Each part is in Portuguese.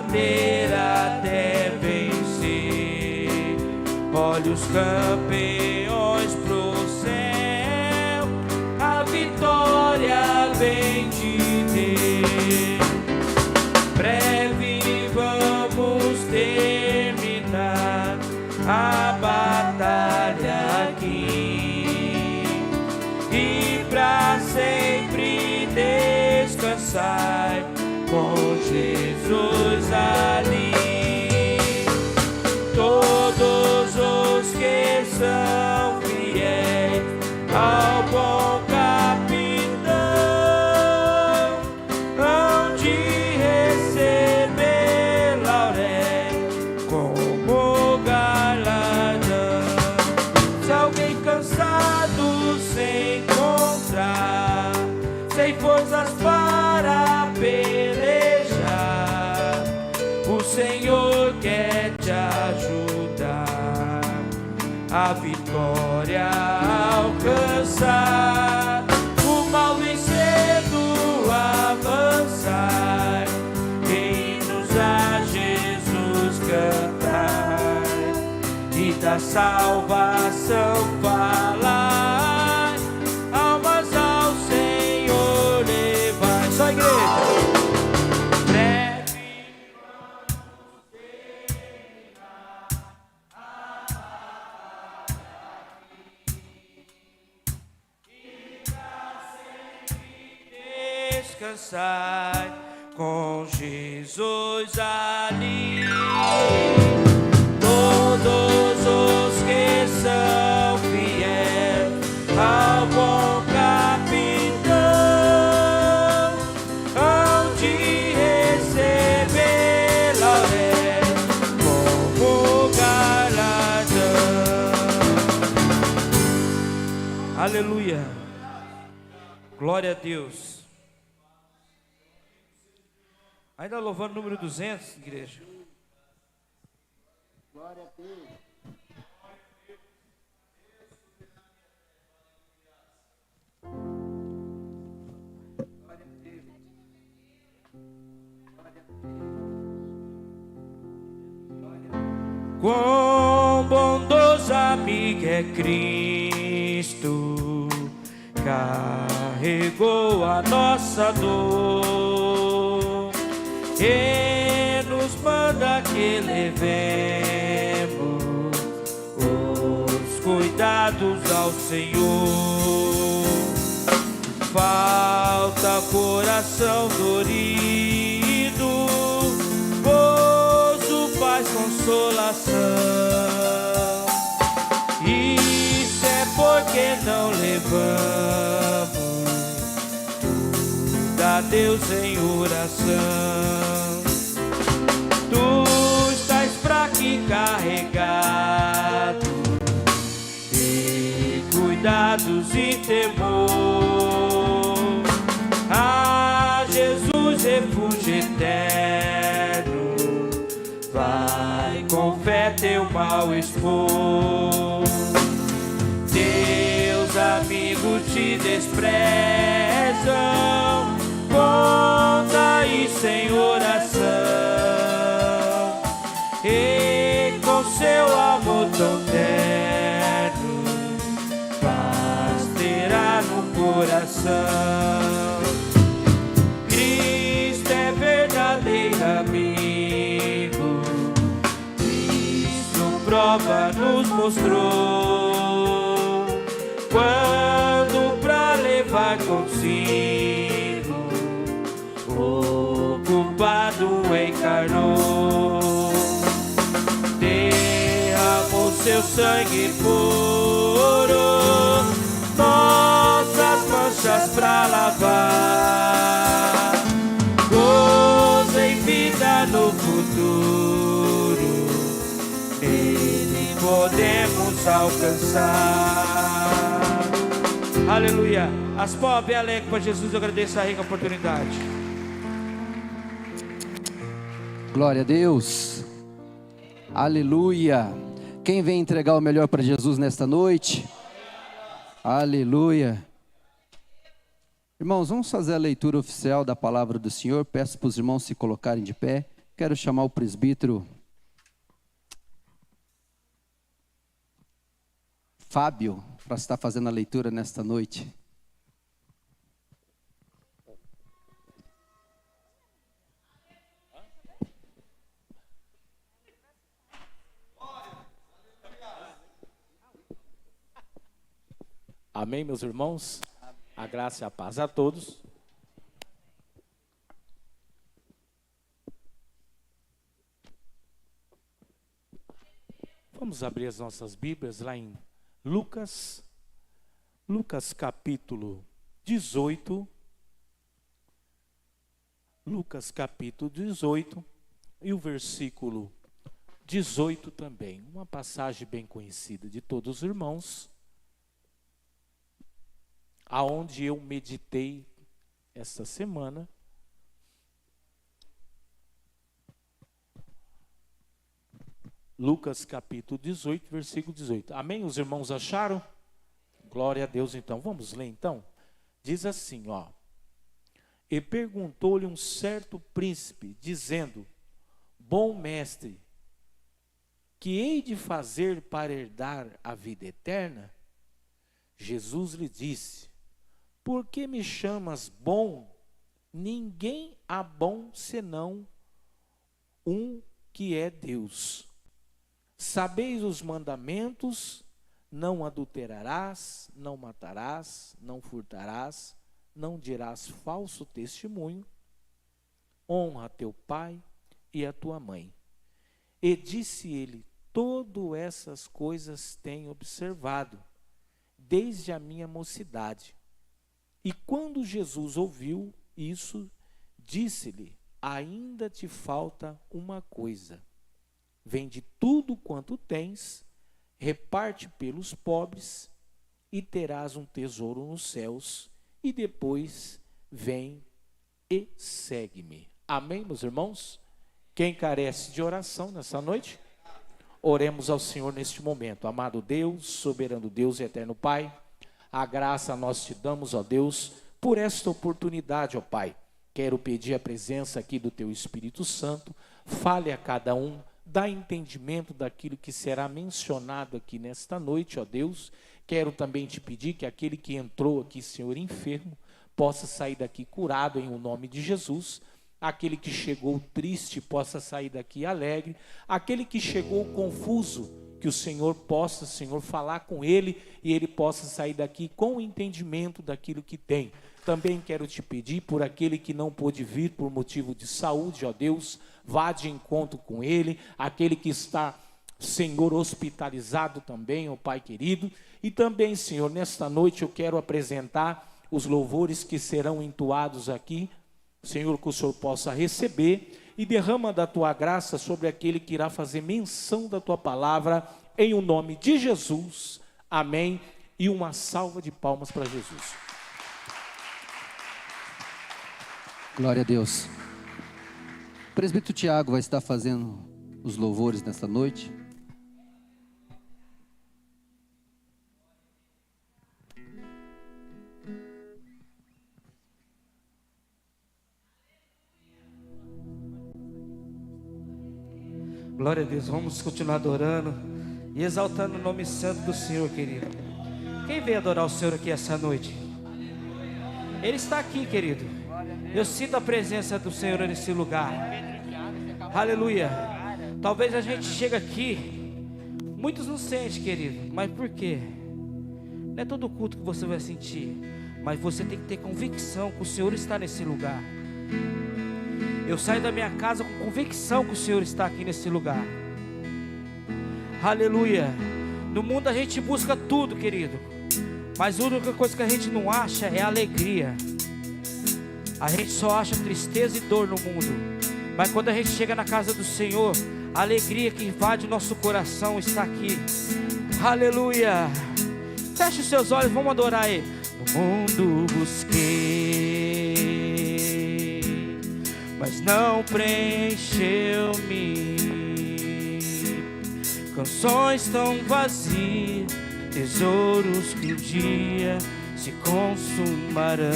bater até vencer. Olha os campeões pro céu, a vitória vem de Deus. Breve vamos terminar a batalha aqui e pra sempre descansar com Jesus ali. Todos os que são fiéis ao bom capitão hão de receber laurel como galardão. Se alguém cansado se encontrar, sem forças para pelejar, o Senhor quer te ajudar a vitória alcançar, o mal vencendo avançar, hinos a Jesus cantar e da salvação falar, almas ao Senhor levar. Só a igreja. Descansar com Jesus ali. Todos os que são fiéis ao bom capitão hão de receber laurel como galardão. Aleluia. Glória a Deus. Ainda louvando o número 200, igreja. Glória a Deus. Glória a Deus. Glória a Deus. Quão bondoso amigo é Cristo, carregou a nossa dor e nos manda que levemos os cuidados ao Senhor. Falta coração dorido, gozo, paz, consolação. Isso é porque não levamos tudo a Deus em oração. Tu estás fraco e carregado de cuidados e temor. A Jesus, refúgio eterno, vai com fé teu mal expor. Teus amigos te desprezam, conta e sem oração, e com seu amor tão terno paz terá no coração. Cristo é verdadeiro amigo, Cristo prova nos mostrou, quando pra levar consigo o culpado encarnou, derramou seu sangue puro, nossas manchas pra lavar, gozo em vida no futuro, nele podemos alcançar. Aleluia. As palmas bem alegres para Jesus. Eu agradeço a rica oportunidade. Glória a Deus. Aleluia. Quem vem entregar o melhor para Jesus nesta noite? Aleluia. Irmãos, vamos fazer a leitura oficial da palavra do Senhor. Peço para os irmãos se colocarem de pé. Quero chamar o presbítero Fábio para estar fazendo a leitura nesta noite. Amém, meus irmãos? A graça e a paz a todos. Vamos abrir as nossas Bíblias lá em Lucas capítulo 18. Lucas capítulo 18 e o versículo 18 também. Uma passagem bem conhecida de todos os irmãos, aonde eu meditei esta semana. Lucas capítulo 18, versículo 18. Amém? Os irmãos acharam? Glória a Deus, então. Vamos ler, então. Diz assim, ó. E perguntou-lhe um certo príncipe, dizendo: Bom mestre, que hei de fazer para herdar a vida eterna? Jesus lhe disse: Por que me chamas bom? Ninguém há bom senão um que é Deus. Sabeis os mandamentos: não adulterarás, não matarás, não furtarás, não dirás falso testemunho, honra teu pai e a tua mãe. E disse ele: Todas essas coisas tenho observado, desde a minha mocidade. E quando Jesus ouviu isso, disse-lhe: Ainda te falta uma coisa. Vende tudo quanto tens, reparte pelos pobres, e terás um tesouro nos céus, e depois vem e segue-me. Amém, meus irmãos? Quem carece de oração nessa noite? Oremos ao Senhor neste momento. Amado Deus, soberano Deus e eterno Pai, a graça nós te damos, ó Deus, por esta oportunidade, ó Pai. Quero pedir a presença aqui do Teu Espírito Santo, fale a cada um, dá entendimento daquilo que será mencionado aqui nesta noite, ó Deus. Quero também te pedir que aquele que entrou aqui, Senhor, enfermo, possa sair daqui curado em o nome de Jesus. Aquele que chegou triste possa sair daqui alegre. Aquele que chegou confuso, que o Senhor possa, Senhor, falar com ele e ele possa sair daqui com o entendimento daquilo que tem. Também quero te pedir por aquele que não pôde vir por motivo de saúde, ó Deus, vá de encontro com ele. Aquele que está, Senhor, hospitalizado também, ó Pai querido. E também, Senhor, nesta noite eu quero apresentar os louvores que serão entoados aqui. Senhor, que o Senhor possa receber e derrama da tua graça sobre aquele que irá fazer menção da tua palavra, em o nome de Jesus. Amém. E uma salva de palmas para Jesus. Glória a Deus. O presbítero Tiago vai estar fazendo os louvores nesta noite. Glória a Deus, vamos continuar adorando e exaltando o nome santo do Senhor, querido. Quem veio adorar o Senhor aqui essa noite? Ele está aqui, querido. Eu sinto a presença do Senhor nesse lugar. Aleluia. Talvez a gente chegue aqui, muitos não sentem, querido, mas por quê? Não é todo culto que você vai sentir, mas você tem que ter convicção que o Senhor está nesse lugar. Eu saio da minha casa com convicção que o Senhor está aqui nesse lugar. Aleluia. No mundo a gente busca tudo, querido, mas a única coisa que a gente não acha é alegria. A gente só acha tristeza e dor no mundo. Mas quando a gente chega na casa do Senhor, a alegria que invade o nosso coração está aqui. Aleluia. Feche os seus olhos, vamos adorar Ele. No mundo busquei, mas não preencheu-me. Canções tão vazias, tesouros que um dia se consumarão.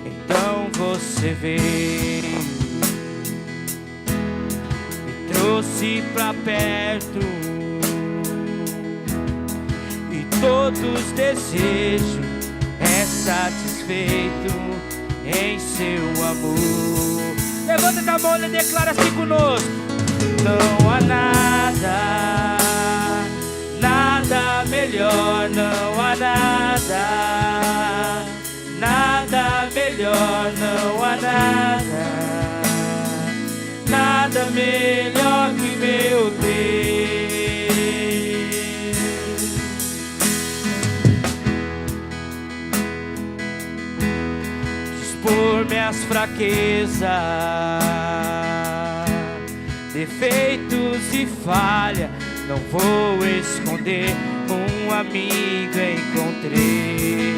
Então você veio, me trouxe pra perto, e todos os desejos é satisfeito em seu amor. Levanta a mão e declara assim conosco: não há nada, nada melhor, não há nada, nada melhor, não há nada, nada melhor que meu Deus. Por minhas fraquezas, defeitos e falha, não vou esconder, um amigo encontrei,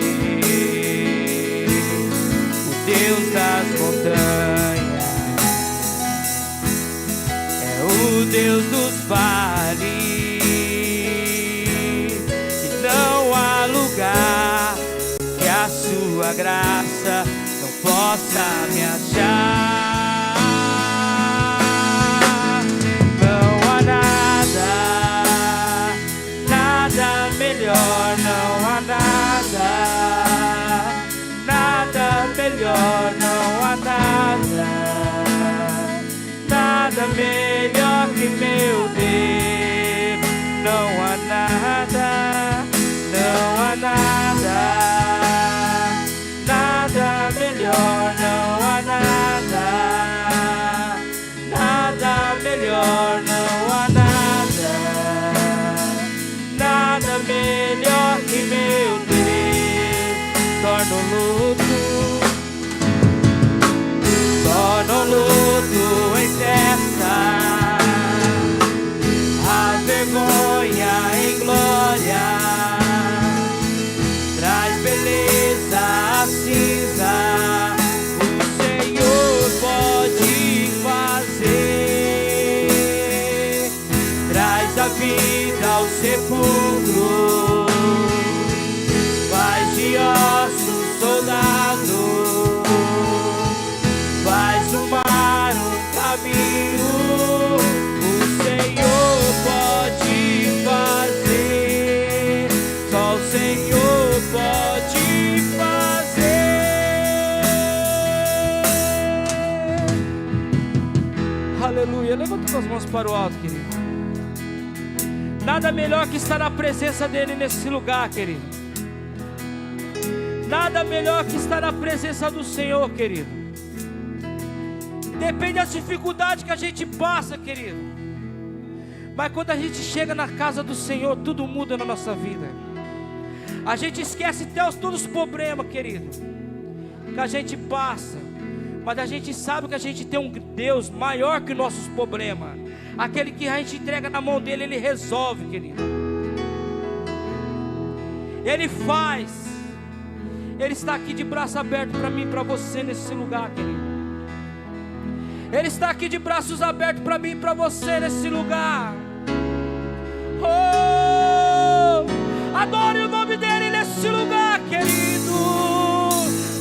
o Deus das montanhas, é o Deus dos vales, e não há lugar que a sua graça possa me achar. Não há nada, nada melhor, não há nada, nada melhor, não há nada, nada melhor que meu Deus. Não há nada, não há nada, melhor, não há nada, nada melhor, não há nada, nada melhor que meu Deus. Torna o luto em festa, a vergonha em glória, traz beleza à cinza. O Senhor pode fazer, traz a vida ao sepulcro, faz de ossos soldado, faz do mar um caminho. O Senhor pode fazer, só o Senhor pode fazer. Aleluia. Levanta suas mãos para o alto, querido. Nada melhor que estar na presença dele nesse lugar, querido. Nada melhor que estar na presença do Senhor, querido. Depende das dificuldades que a gente passa, querido, mas quando a gente chega na casa do Senhor, tudo muda na nossa vida. A gente esquece até todos os problemas, querido, que a gente passa, mas a gente sabe que a gente tem um Deus maior que nossos problemas. Aquele que a gente entrega na mão dele, ele resolve, querido. Ele faz. Ele está aqui de braço aberto para mim e para você nesse lugar, querido. Ele está aqui de braços abertos para mim e para você nesse lugar. Oh, adore o nome dele nesse lugar, querido.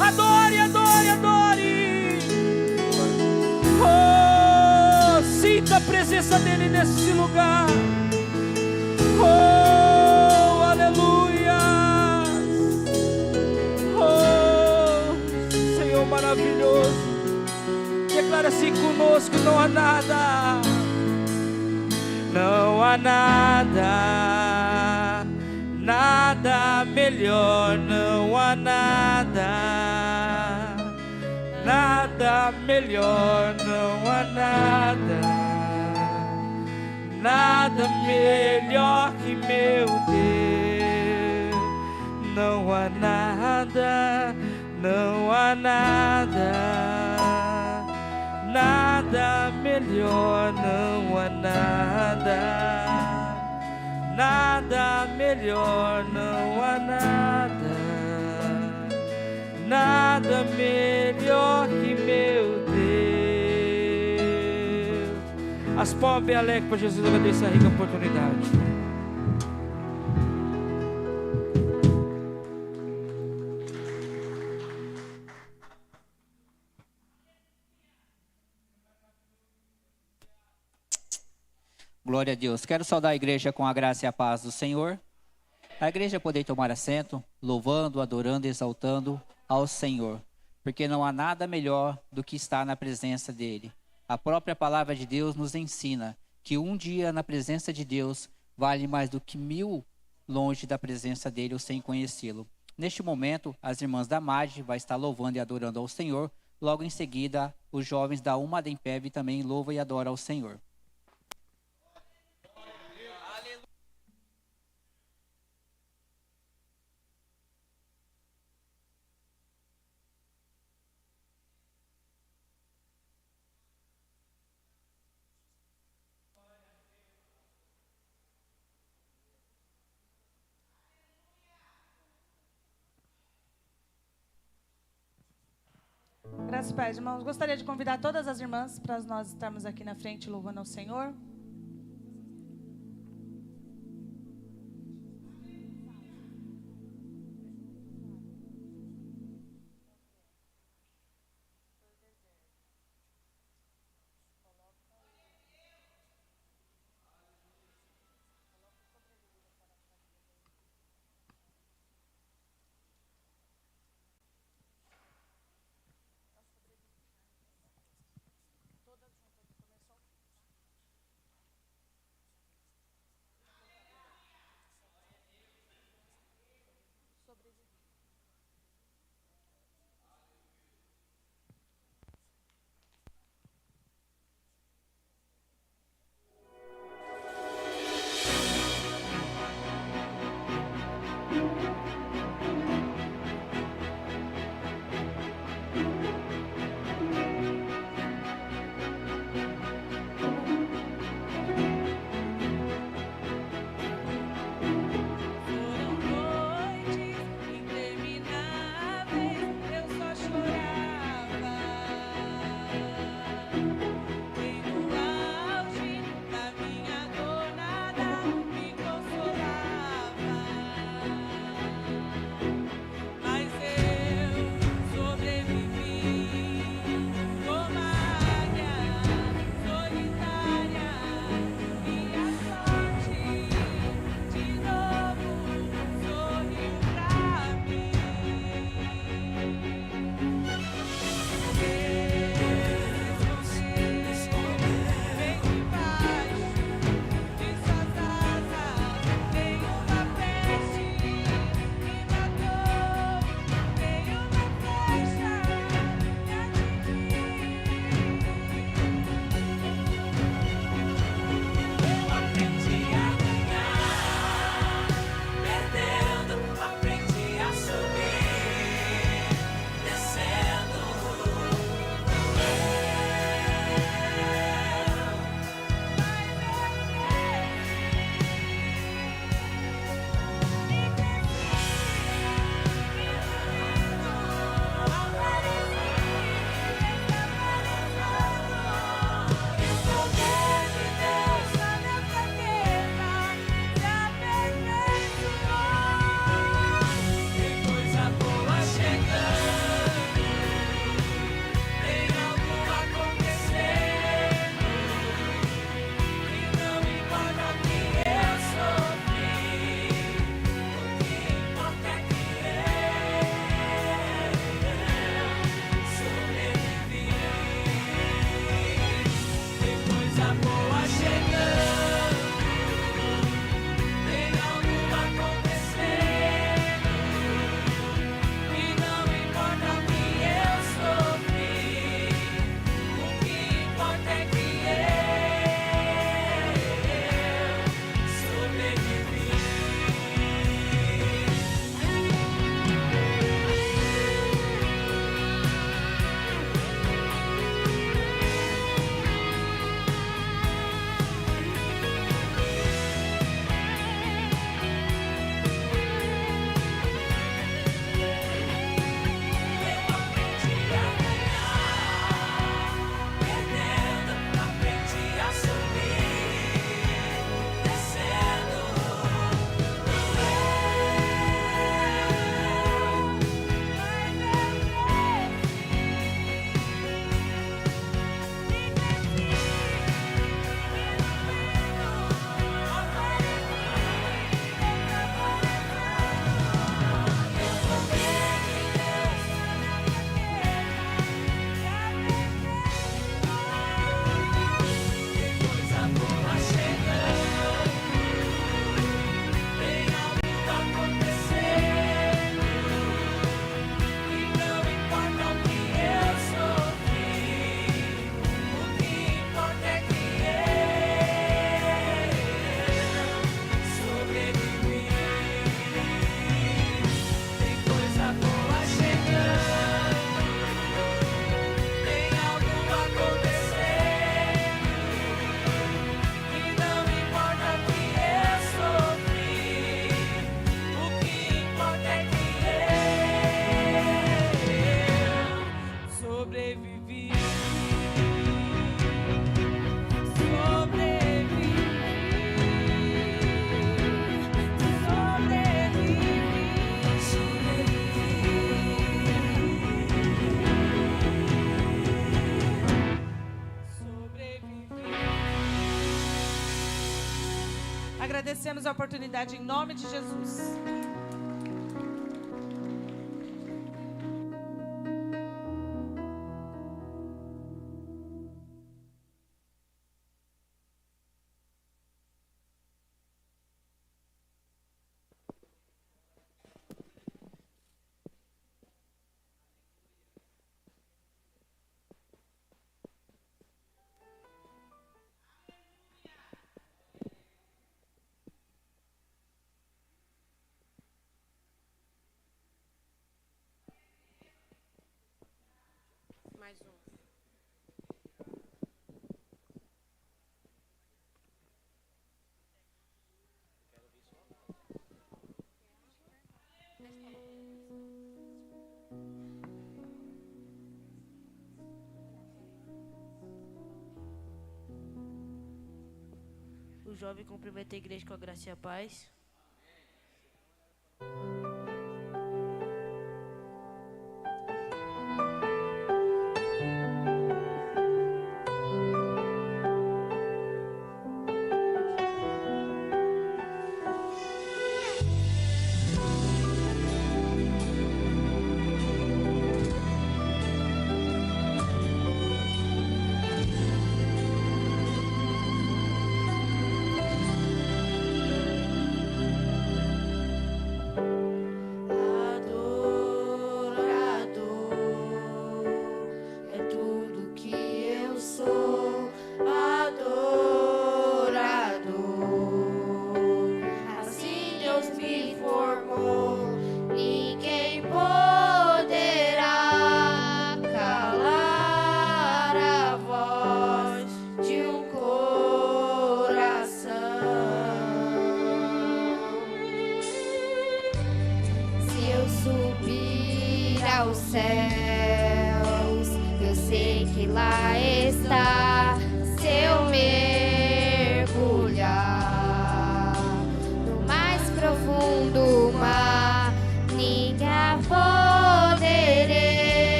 Adore, adore, adore. Oh, sinta a presença dele nesse lugar. Oh, aleluia. Oh, Senhor maravilhoso. Declara assim conosco: não há nada, não há nada, nada melhor, não há nada, nada melhor, não há nada, nada melhor que meu Deus. Não há nada, não há nada, nada melhor, não há nada, nada melhor, não há nada, nada melhor que meu Deus. As palmas bem alegres para Jesus, agradecer essa rica oportunidade. Glória a Deus. Quero saudar a igreja com a graça e a paz do Senhor. A igreja poder tomar assento, louvando, adorando e exaltando ao Senhor, porque não há nada melhor do que estar na presença dEle. A própria palavra de Deus nos ensina que um dia na presença de Deus vale mais do que 1000 longe da presença dEle ou sem conhecê-lo. Neste momento, as irmãs da MAD vai estar louvando e adorando ao Senhor. Logo em seguida, os jovens da Uma Adempev também louvam e adoram ao Senhor. Graças a Deus, irmãos. Gostaria de convidar todas as irmãs para nós estarmos aqui na frente louvando ao Senhor. Agradecemos a oportunidade em nome de Jesus. Mais um. O jovem cumprimenta a igreja com a graça e a paz.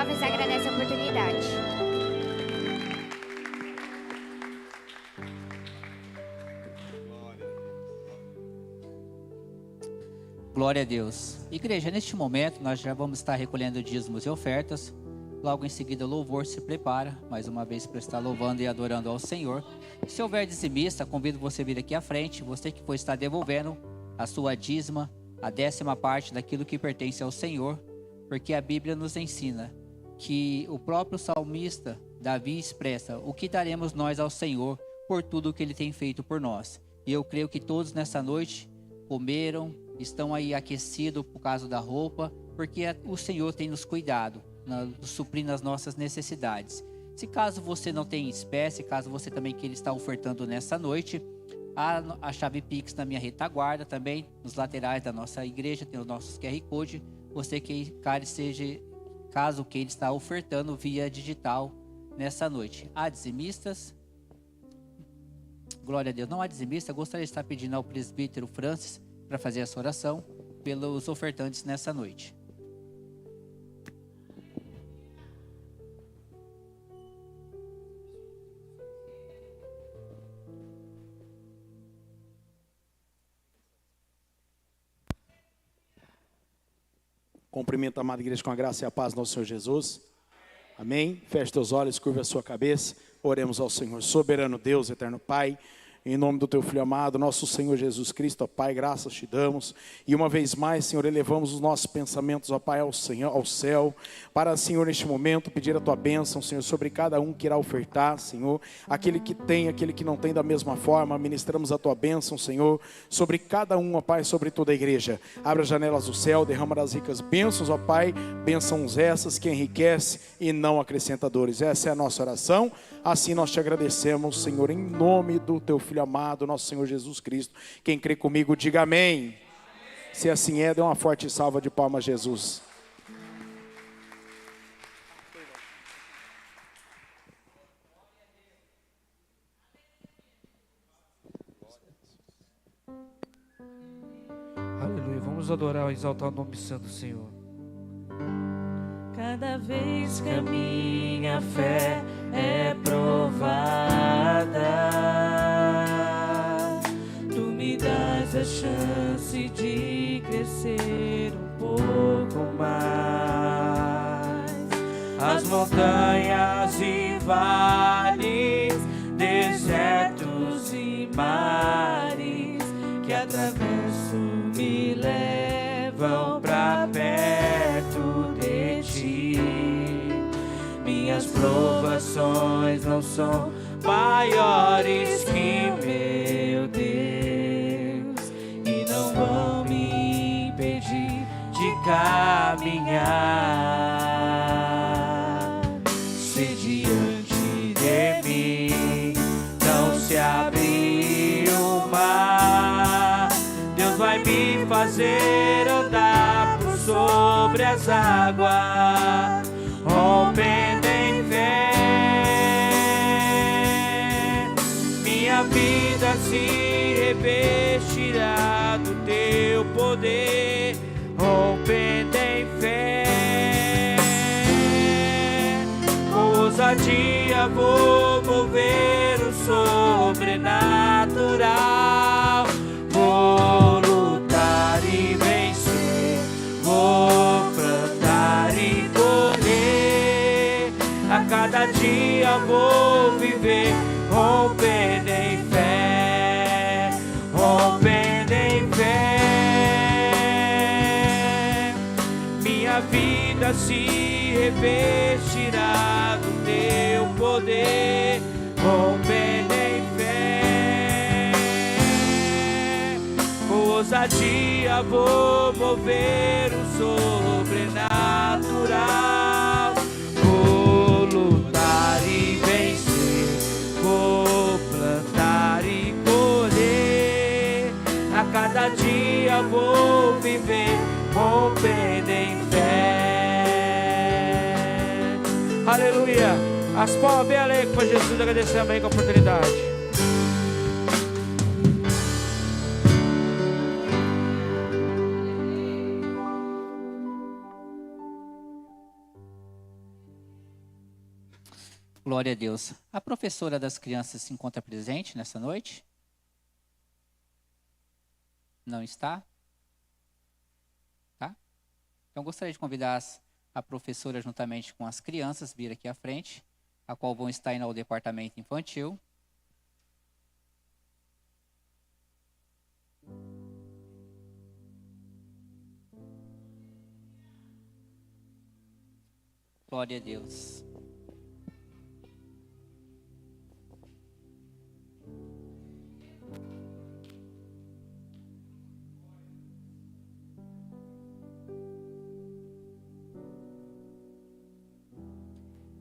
jovens agradecem a oportunidade. Glória a Deus. Igreja, neste momento nós já vamos estar recolhendo dízimos e ofertas. Logo em seguida o louvor se prepara, mais uma vez para estar louvando e adorando ao Senhor. Se houver dizimista, convido você a vir aqui à frente, você que for estar devolvendo a sua dízima, a 10ª parte daquilo que pertence ao Senhor, porque a Bíblia nos ensina que o próprio salmista Davi expressa o que daremos nós ao Senhor por tudo o que Ele tem feito por nós. E eu creio que todos nessa noite comeram, estão aí aquecidos por causa da roupa, porque o Senhor tem nos cuidado, suprindo as nossas necessidades. Se caso você não tem espécie, caso você também queira estar ofertando nessa noite, a chave Pix na minha retaguarda também, nos laterais da nossa igreja, tem os nossos QR Code. Você que caso queira estar ofertando via digital nessa noite. Há dizimistas? Glória a Deus. Não há dizimista, eu gostaria de estar pedindo ao presbítero Francis para fazer essa oração pelos ofertantes nessa noite. Cumprimento a amada igreja com a graça e a paz do nosso Senhor Jesus. Amém? Feche teus olhos, curva a sua cabeça. Oremos ao Senhor. Soberano Deus, eterno Pai, em nome do teu Filho amado, nosso Senhor Jesus Cristo, ó Pai, graças te damos. E uma vez mais, Senhor, elevamos os nossos pensamentos, ó Pai, ao Senhor, ao céu, para, Senhor, neste momento, pedir a tua bênção, Senhor, sobre cada um que irá ofertar, Senhor. Aquele que tem, aquele que não tem, da mesma forma, ministramos a tua bênção, Senhor, sobre cada um, ó Pai, sobre toda a igreja. Abra as janelas do céu, derrama das ricas bênçãos, ó Pai, bênçãos essas que enriquece e não acrescenta dores. Essa é a nossa oração. Assim nós te agradecemos, Senhor, em nome do teu Filho amado, nosso Senhor Jesus Cristo. Quem crê comigo, diga amém. Amém. Se assim é, dê uma forte salva de palmas a Jesus. Aleluia. Vamos adorar e exaltar o nome santo do Senhor. Cada vez que a minha fé é provada, tu me dás a chance de crescer um pouco mais. As montanhas e vales, desertos e mares que atravesso me levam pra perto de ti. Minhas provações não são maiores que meu Deus e não vão me impedir de caminhar. Se diante de mim não se abrir o mar, Deus vai me fazer andar por sobre as águas, rompendo em fé. Minha vida se revestirá do teu poder, rompendo em fé. Com ousadia vou mover o sobrenatural, vou lutar e vencer, vou plantar e colher. A cada dia vou viver, rompendo em fé, rompendo em fé. Minha vida se revestirá do teu poder, rompendo em fé. Com ousadia vou mover o sobrenatural, vou lutar e vencer, vou plantar e colher. A cada dia vou viver, rompendo em fé. Aleluia. As palmas bem alegres para Jesus, agradecemos aí com a oportunidade. Glória a Deus. A professora das crianças se encontra presente nessa noite? Não está? Tá? Então, gostaria de convidar a professora, juntamente com as crianças, vir aqui à frente, a qual vão estar indo ao departamento infantil. Glória a Deus.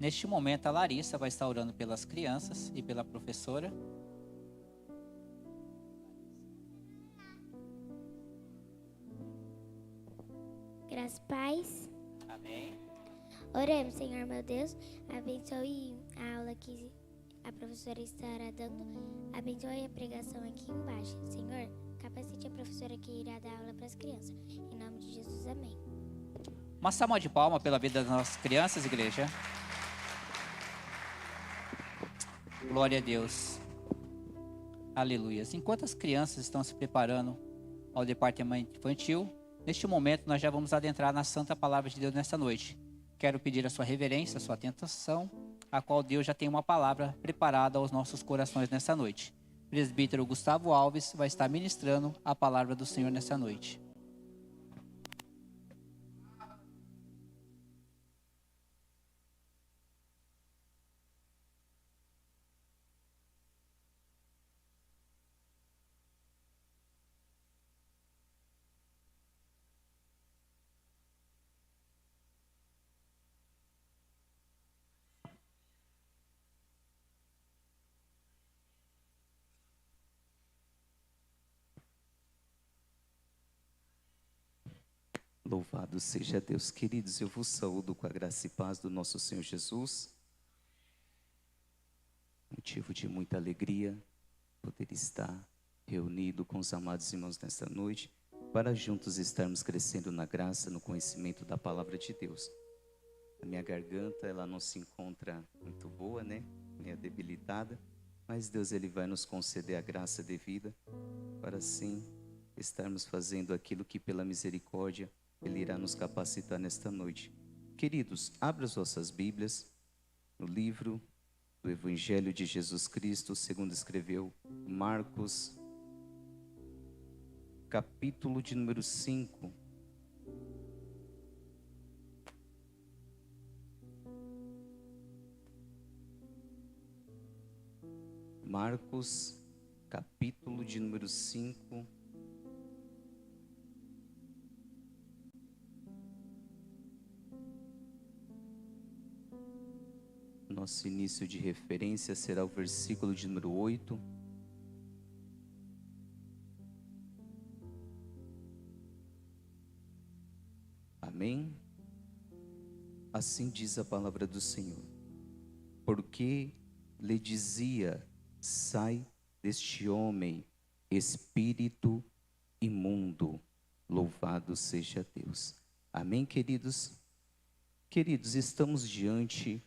Neste momento, a Larissa vai estar orando pelas crianças e pela professora. Graças a paz. Amém. Oremos, Senhor meu Deus. Abençoe a aula que a professora estará dando. Abençoe a pregação aqui embaixo. Senhor, capacite a professora que irá dar aula para as crianças. Em nome de Jesus, amém. Uma salva de palma pela vida das nossas crianças, igreja. Glória a Deus. Aleluia. Enquanto as crianças estão se preparando ao departamento infantil, neste momento nós já vamos adentrar na santa palavra de Deus nesta noite. Quero pedir a sua reverência, a sua atenção, a qual Deus já tem uma palavra preparada aos nossos corações nesta noite. O presbítero Gustavo Alves vai estar ministrando a palavra do Senhor nesta noite. Louvado seja Deus, queridos, eu vos saúdo com a graça e paz do nosso Senhor Jesus. Motivo de muita alegria poder estar reunido com os amados irmãos nesta noite, para juntos estarmos crescendo na graça, no conhecimento da palavra de Deus. A minha garganta, ela não se encontra muito boa, né? Meio debilitada, mas Deus, Ele vai nos conceder a graça devida, para assim estarmos fazendo aquilo que pela misericórdia Ele irá nos capacitar nesta noite. Queridos, abra as vossas Bíblias no livro do Evangelho de Jesus Cristo, segundo escreveu Marcos, capítulo de número 5. Marcos, capítulo de número 5. Nosso início de referência será o versículo de número 8. Amém? Assim diz a palavra do Senhor. Porque lhe dizia: sai deste homem, espírito imundo. Louvado seja Deus. Amém, queridos? Queridos, estamos diante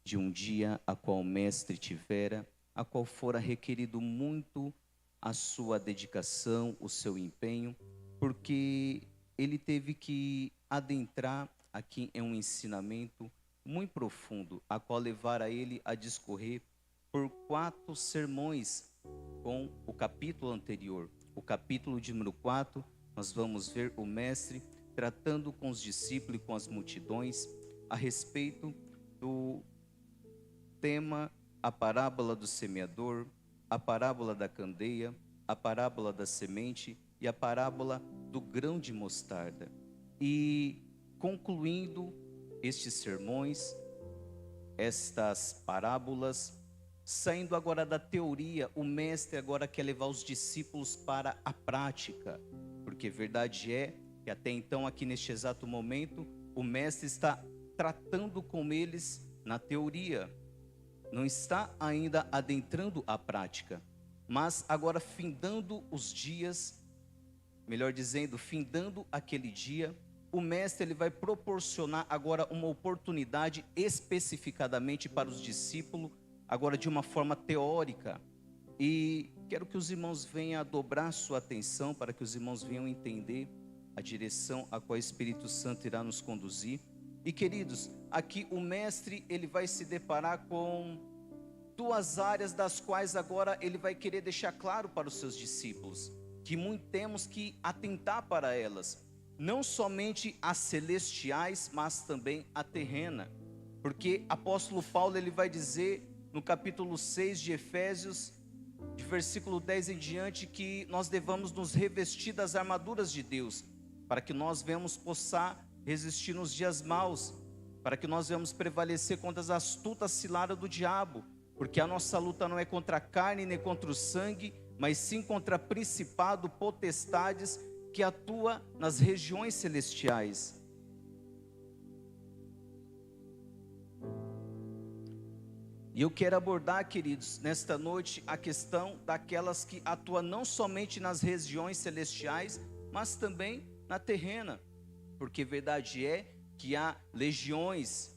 de um dia a qual o mestre tivera, a qual fora requerido muito a sua dedicação, o seu empenho, porque ele teve que adentrar aqui em um ensinamento muito profundo, a qual levará ele a discorrer por 4 sermões com o capítulo anterior. O capítulo de número 4, nós vamos ver o mestre tratando com os discípulos e com as multidões a respeito do tema, a parábola do semeador, a parábola da candeia, a parábola da semente e a parábola do grão de mostarda. E concluindo estes sermões, estas parábolas, saindo agora da teoria, o mestre agora quer levar os discípulos para a prática, porque verdade é que até então, aqui neste exato momento, o mestre está tratando com eles na teoria, não está ainda adentrando a prática, mas agora findando os dias, melhor dizendo, findando aquele dia, o mestre ele vai proporcionar agora uma oportunidade especificadamente para os discípulos, agora de uma forma teórica. E quero que os irmãos venham a dobrar sua atenção para que os irmãos venham entender a direção a qual o Espírito Santo irá nos conduzir. E queridos, aqui o mestre ele vai se deparar com duas áreas das quais agora ele vai querer deixar claro para os seus discípulos, que muito temos que atentar para elas, não somente as celestiais, mas também a terrena, porque apóstolo Paulo ele vai dizer no capítulo 6 de Efésios, de versículo 10 em diante, que nós devamos nos revestir das armaduras de Deus, para que nós venhamos possar resistir nos dias maus, para que nós venhamos prevalecer contra as astutas ciladas do diabo, porque a nossa luta não é contra a carne nem contra o sangue, mas sim contra principado, potestades que atua nas regiões celestiais. E eu quero abordar, queridos, nesta noite, a questão daquelas que atuam não somente nas regiões celestiais, mas também na terrena, porque verdade é que há legiões,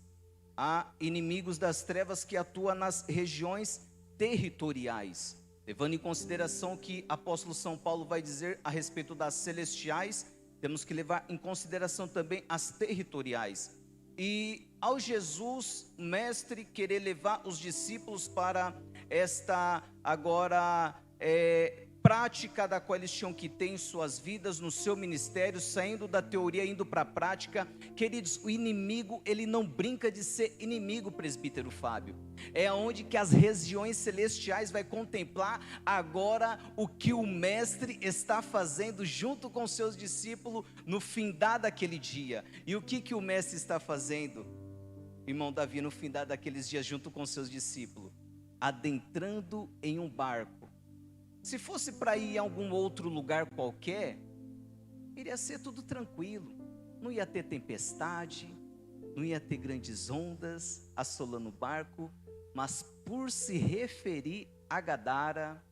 há inimigos das trevas que atuam nas regiões territoriais, levando em consideração que o apóstolo São Paulo vai dizer a respeito das celestiais, temos que levar em consideração também as territoriais. E ao Jesus, mestre, querer levar os discípulos para esta agora prática da qual eles tinham que ter em suas vidas, no seu ministério, saindo da teoria, indo para a prática. Queridos, o inimigo, ele não brinca de ser inimigo, presbítero Fábio. É onde que as regiões celestiais vai contemplar agora o que o mestre está fazendo junto com seus discípulos no findar daquele dia. E o que o mestre está fazendo, irmão Davi, no findar daqueles dias junto com seus discípulos? Adentrando em um barco. Se fosse para ir em algum outro lugar qualquer, iria ser tudo tranquilo, não ia ter tempestade, não ia ter grandes ondas assolando o barco, mas por se referir a Gadara,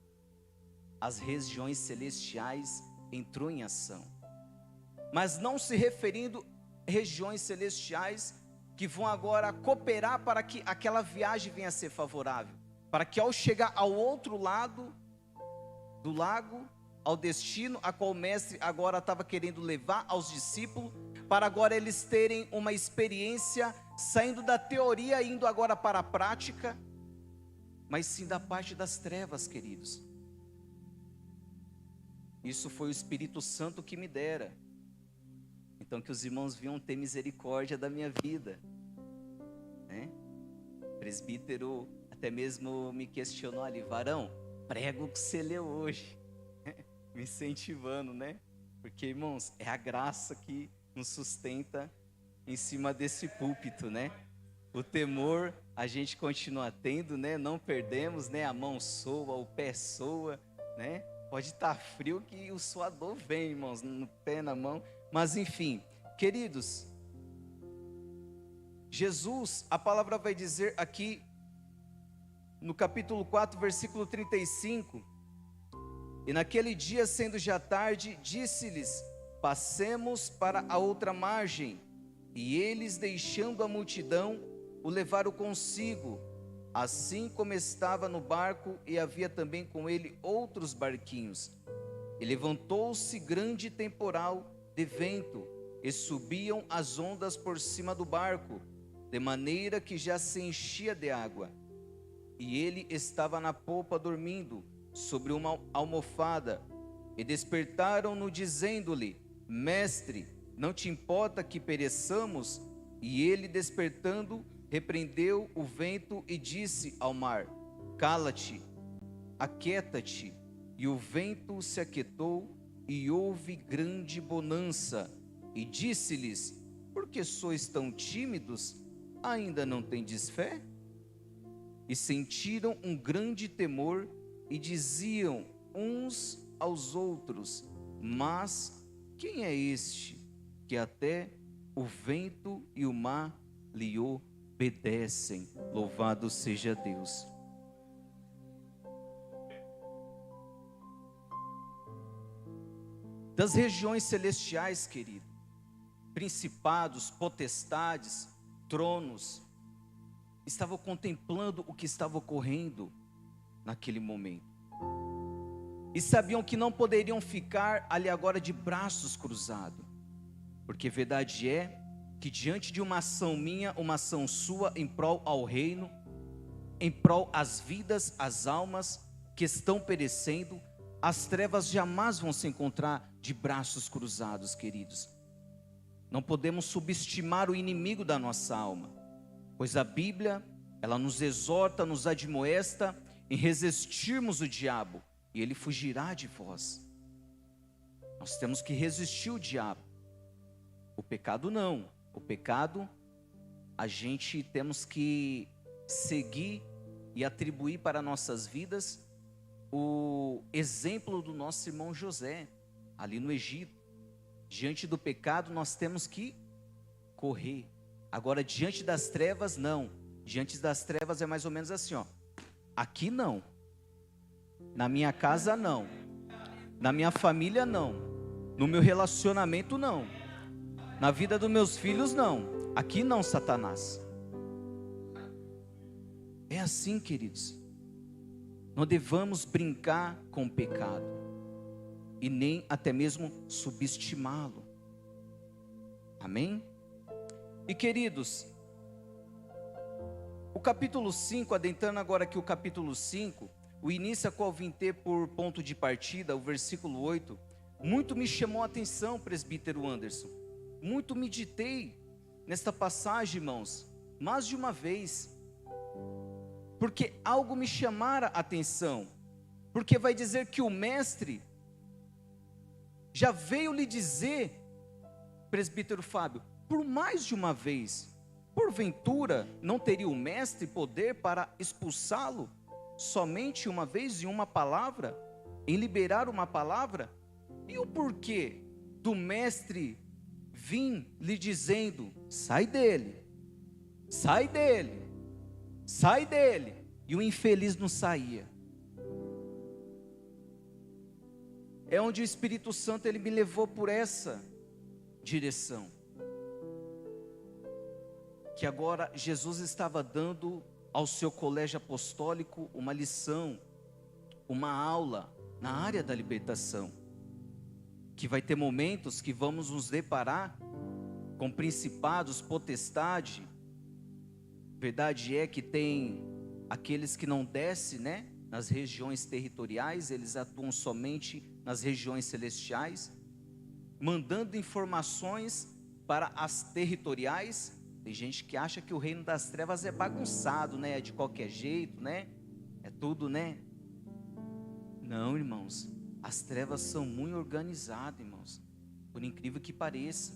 as regiões celestiais entrou em ação. Mas não se referindo a regiões celestiais que vão agora cooperar para que aquela viagem venha a ser favorável, para que ao chegar ao outro lado do lago, ao destino a qual o mestre agora estava querendo levar aos discípulos, para agora eles terem uma experiência, saindo da teoria, indo agora para a prática, mas sim da parte das trevas, queridos. Isso foi o Espírito Santo que me dera, então que os irmãos venham ter misericórdia da minha vida, né? O presbítero até mesmo me questionou ali: varão, prega o que você leu hoje, me incentivando, né? Porque, irmãos, é a graça que nos sustenta em cima desse púlpito, né? O temor a gente continua tendo, né? Não perdemos, né? A mão soa, o pé soa, né? Pode estar frio que o suador vem, irmãos, no pé, na mão. Mas enfim, queridos, Jesus, a palavra vai dizer aqui, no capítulo 4, versículo 35, e naquele dia, sendo já tarde, disse-lhes: passemos para a outra margem. E eles, deixando a multidão, o levaram consigo, assim como estava no barco, e havia também com ele outros barquinhos. E levantou-se grande temporal de vento, e subiam as ondas por cima do barco, de maneira que já se enchia de água. E ele estava na popa dormindo, sobre uma almofada. E despertaram-no, dizendo-lhe: mestre, não te importa que pereçamos? E ele, despertando, repreendeu o vento e disse ao mar: cala-te, aquieta-te. E o vento se aquietou, e houve grande bonança. E disse-lhes: por que sois tão tímidos? Ainda não tendes fé? E sentiram um grande temor, e diziam uns aos outros: mas quem é este, que até o vento e o mar lhe obedecem? Louvado seja Deus. Das regiões celestiais, querido, principados, potestades, tronos, estavam contemplando o que estava ocorrendo naquele momento. E sabiam que não poderiam ficar ali agora de braços cruzados. Porque verdade é que diante de uma ação minha, uma ação sua em prol ao reino, em prol às vidas, às almas que estão perecendo, as trevas jamais vão se encontrar de braços cruzados, queridos. Não podemos subestimar o inimigo da nossa alma, pois a Bíblia, ela nos exorta, nos admoesta em resistirmos o diabo, e ele fugirá de vós. Nós temos que resistir o diabo. O pecado não. O pecado, a gente temos que seguir e atribuir para nossas vidas o exemplo do nosso irmão José, ali no Egito. Diante do pecado nós temos que correr. Agora diante das trevas não. Diante das trevas é mais ou menos assim, ó. Aqui não. Na minha casa não. Na minha família não. No meu relacionamento não. Na vida dos meus filhos não. Aqui não, Satanás. É assim, queridos. Não devamos brincar com o pecado e nem até mesmo subestimá-lo. Amém? E queridos, o capítulo 5, adentrando agora aqui o capítulo 5, o início a qual vim ter por ponto de partida, o versículo 8, muito me chamou a atenção, presbítero Anderson. Muito meditei nesta passagem, irmãos, mais de uma vez, porque algo me chamara a atenção, porque vai dizer que o mestre já veio lhe dizer, presbítero Fábio, por mais de uma vez, porventura não teria o mestre poder para expulsá-lo somente uma vez em uma palavra, em liberar uma palavra? E o porquê do mestre vim lhe dizendo, sai dele, sai dele, sai dele, e o infeliz não saía? É onde o Espírito Santo ele me levou por essa direção, que agora Jesus estava dando ao seu colégio apostólico uma lição, uma aula na área da libertação, que vai ter momentos que vamos nos deparar com principados, potestade. Verdade é que tem aqueles que não descem, né, nas regiões territoriais, eles atuam somente nas regiões celestiais, mandando informações para as territoriais. Tem gente que acha que o reino das trevas é bagunçado, né, é de qualquer jeito, né, é tudo, né? Não, irmãos, as trevas são muito organizadas, irmãos, por incrível que pareça,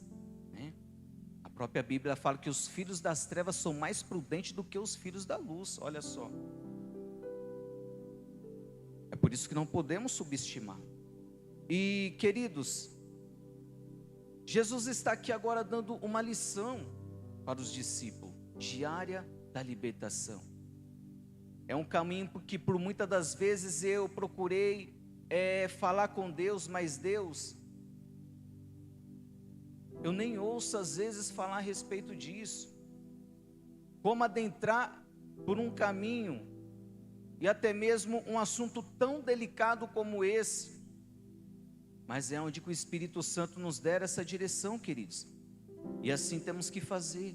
né? A própria Bíblia fala que os filhos das trevas são mais prudentes do que os filhos da luz, olha só. É por isso que não podemos subestimar. E, queridos, Jesus está aqui agora dando uma lição para os discípulos, diária da libertação. É um caminho que por muitas das vezes eu procurei falar com Deus, mas Deus, eu nem ouço às vezes falar a respeito disso. Como adentrar por um caminho e até mesmo um assunto tão delicado como esse. Mas é onde que o Espírito Santo nos der essa direção, queridos. E assim temos que fazer.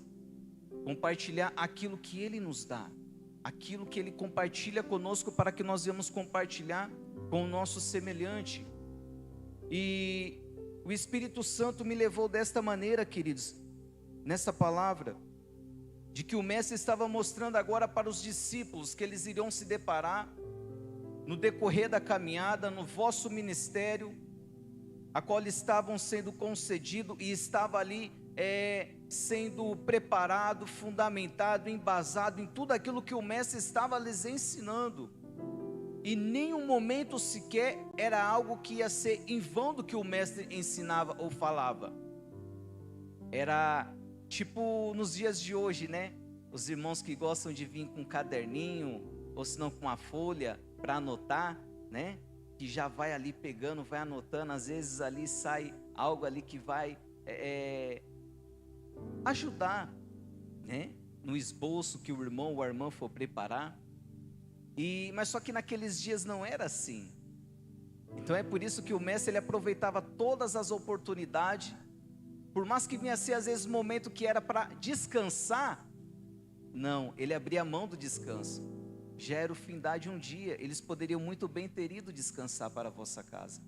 Compartilhar aquilo que Ele nos dá. Aquilo que Ele compartilha conosco para que nós venhamos compartilhar com o nosso semelhante. E o Espírito Santo me levou desta maneira, queridos, nessa palavra, de que o Mestre estava mostrando agora para os discípulos que eles iriam se deparar no decorrer da caminhada, no vosso ministério, a qual estavam sendo concedido e estava ali sendo preparado, fundamentado, embasado em tudo aquilo que o Mestre estava lhes ensinando. E nenhum momento sequer era algo que ia ser em vão do que o Mestre ensinava ou falava. Era tipo nos dias de hoje, né? Os irmãos que gostam de vir com um caderninho, ou se não com uma folha, para anotar, né? Que já vai ali pegando, vai anotando, às vezes ali sai algo ali que vai ajudar, né, no esboço que o irmão ou a irmã for preparar. Mas só que naqueles dias não era assim. Então é por isso que o mestre ele aproveitava todas as oportunidades, por mais que vinha ser às vezes um momento que era para descansar, não, ele abria a mão do descanso. Já era o findar de um dia, eles poderiam muito bem ter ido descansar para a vossa casa,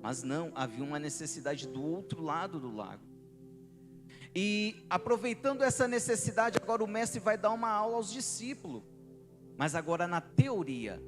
mas não, havia uma necessidade do outro lado do lago. E aproveitando essa necessidade, agora o mestre vai dar uma aula aos discípulos, mas agora na teoria,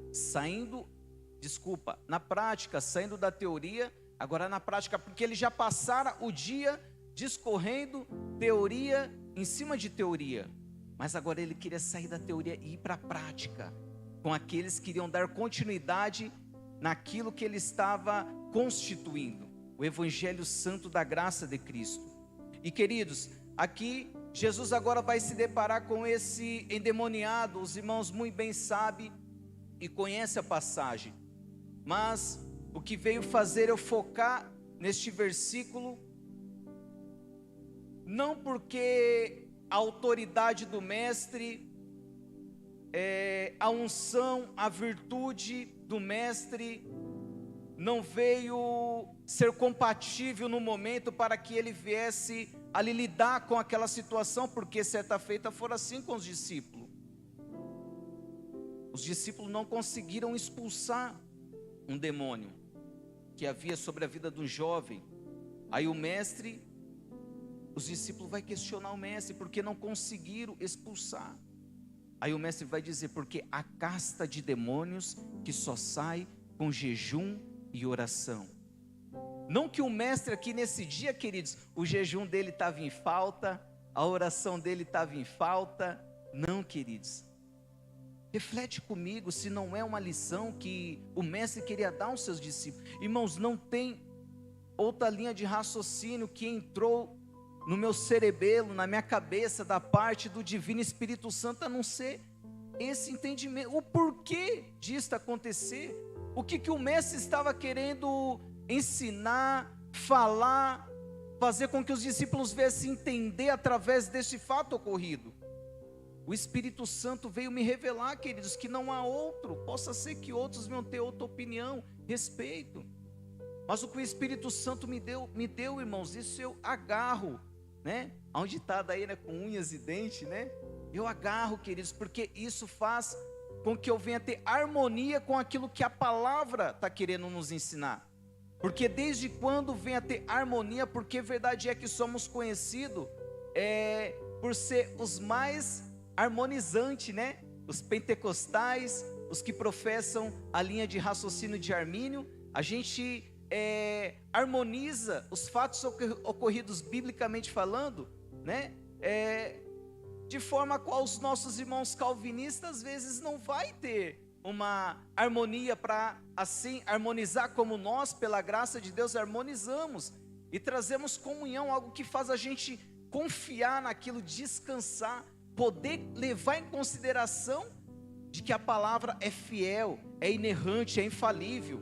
na prática, saindo da teoria, agora na prática, porque ele já passara o dia discorrendo teoria em cima de teoria, mas agora ele queria sair da teoria e ir para a prática, com aqueles que iriam dar continuidade naquilo que ele estava constituindo, o Evangelho Santo da graça de Cristo. E queridos, aqui Jesus agora vai se deparar com esse endemoniado. Os irmãos muito bem sabem e conhecem a passagem, mas o que veio fazer eu focar neste versículo, não porque a autoridade do mestre, a unção, a virtude do mestre não veio ser compatível no momento para que ele viesse ali lidar com aquela situação, porque certa feita fora assim com os discípulos. Os discípulos não conseguiram expulsar um demônio que havia sobre a vida do jovem. Aí o mestre, os discípulos vai questionar o mestre, porque não conseguiram expulsar. Aí o mestre vai dizer, porque há casta de demônios que só sai com jejum e oração. Não que o mestre aqui nesse dia, queridos, o jejum dele estava em falta, a oração dele estava em falta. Não, queridos. Reflete comigo se não é uma lição que o mestre queria dar aos seus discípulos. Irmãos, não tem outra linha de raciocínio que entrou no meu cerebelo, na minha cabeça, da parte do Divino Espírito Santo, a não ser esse entendimento, o porquê disso acontecer, o que o mestre estava querendo ensinar, falar, fazer com que os discípulos viessem entender através desse fato ocorrido. O Espírito Santo veio me revelar, queridos, que não há outro, possa ser que outros venham ter outra opinião, respeito, mas o que o Espírito Santo me deu, irmãos, isso eu agarro, né? Onde está daí, né? Com unhas e dentes, né? Eu agarro, queridos, porque isso faz com que eu venha ter harmonia com aquilo que a palavra está querendo nos ensinar. Porque desde quando vem a ter harmonia? Porque verdade é que somos conhecidos por ser os mais harmonizantes, né? Os pentecostais, os que professam a linha de raciocínio de Armínio, a gente harmoniza os fatos ocorridos biblicamente falando, né? De forma a qual os nossos irmãos calvinistas às vezes não vai ter uma harmonia para assim harmonizar como nós, pela graça de Deus, harmonizamos e trazemos comunhão, algo que faz a gente confiar naquilo, descansar, poder levar em consideração de que a palavra é fiel, é inerrante, é infalível.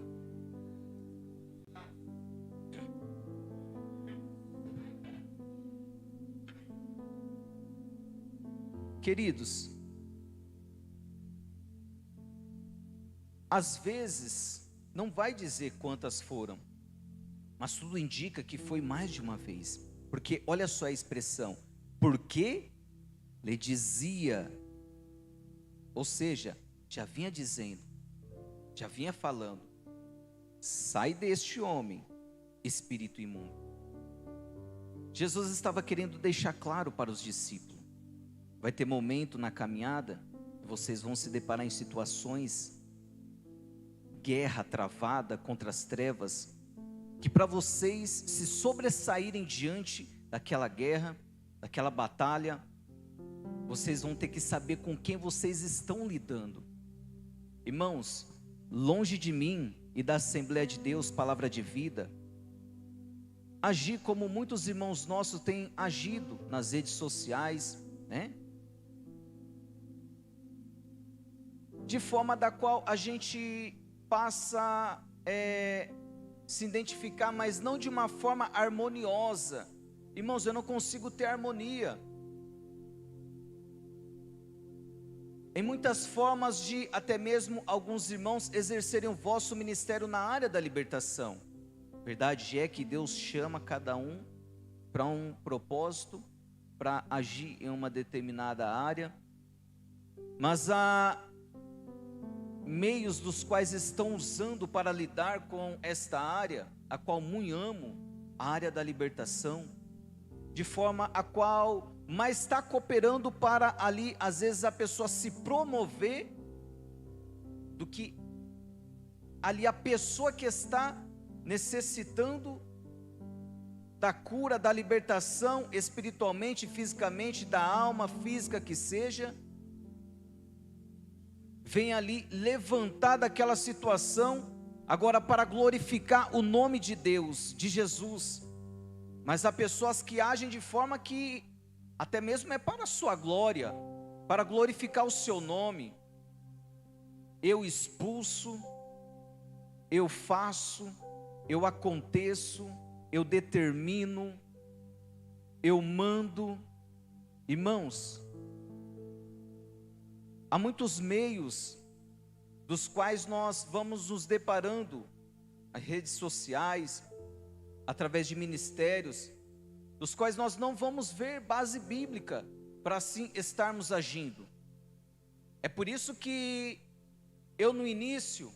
Queridos, às vezes não vai dizer quantas foram, mas tudo indica que foi mais de uma vez, porque olha só a expressão, porque lhe dizia, ou seja, já vinha dizendo, já vinha falando, sai deste homem, espírito imundo. Jesus estava querendo deixar claro para os discípulos, vai ter momento na caminhada, vocês vão se deparar em situações, guerra travada contra as trevas, que para vocês se sobressaírem diante daquela guerra, daquela batalha, vocês vão ter que saber com quem vocês estão lidando. Irmãos, longe de mim e da Assembleia de Deus, Palavra de Vida, agir como muitos irmãos nossos têm agido nas redes sociais, né? De forma da qual a gente passa se identificar, mas não de uma forma harmoniosa, Irmãos, eu não consigo ter harmonia. Em muitas formas de até mesmo alguns irmãos exercerem o vosso ministério na área da libertação. Verdade é que Deus chama cada um para um propósito, para agir em uma determinada área, mas há meios dos quais estão usando para lidar com esta área, a qual muito amo, a área da libertação, de forma a qual mais está cooperando para ali, às vezes, a pessoa se promover, do que ali a pessoa que está necessitando da cura, da libertação espiritualmente, fisicamente, da alma física que seja, vem ali levantar daquela situação, agora para glorificar o nome de Deus, de Jesus. Mas há pessoas que agem de forma que até mesmo é para a sua glória, para glorificar o seu nome. Eu expulso, eu faço, eu aconteço, eu determino, eu mando. Irmãos, há muitos meios dos quais nós vamos nos deparando, as redes sociais, através de ministérios, dos quais nós não vamos ver base bíblica para assim estarmos agindo. É por isso que eu no início,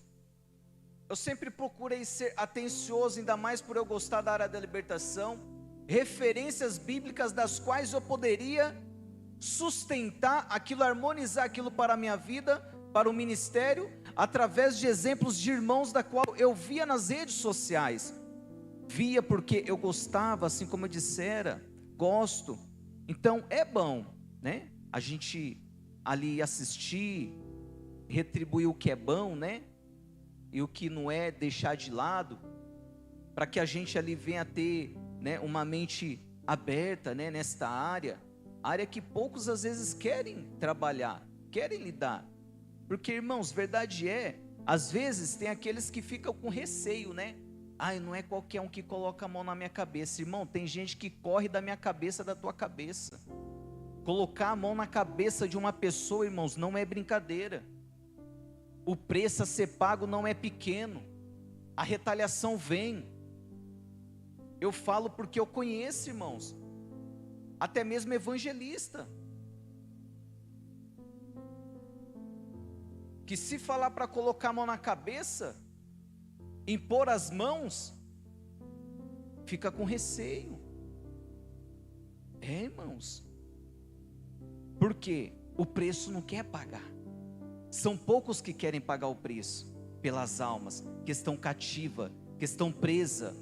eu sempre procurei ser atencioso, ainda mais por eu gostar da área da libertação, referências bíblicas das quais eu poderia sustentar aquilo, harmonizar aquilo para a minha vida, para o ministério, através de exemplos de irmãos da qual eu via nas redes sociais. Via porque eu gostava, assim como eu dissera, gosto. Então é bom, né? A gente ali assistir, retribuir o que é bom, né? E o que não é, deixar de lado, para que a gente ali venha ter, né, uma mente aberta, né, nesta área que poucos às vezes querem trabalhar, querem lidar. Porque, irmãos, verdade é, às vezes tem aqueles que ficam com receio, né? Ai, não é qualquer um que coloca a mão na minha cabeça. Irmão, tem gente que corre da minha cabeça, da tua cabeça. Colocar a mão na cabeça de uma pessoa, irmãos, não é brincadeira. O preço a ser pago não é pequeno. A retaliação vem. Eu falo porque eu conheço, irmãos, até mesmo evangelista, que se falar para colocar a mão na cabeça, impor as mãos, fica com receio. Irmãos, porque o preço não quer pagar. São poucos que querem pagar o preço pelas almas que estão cativas, que estão presas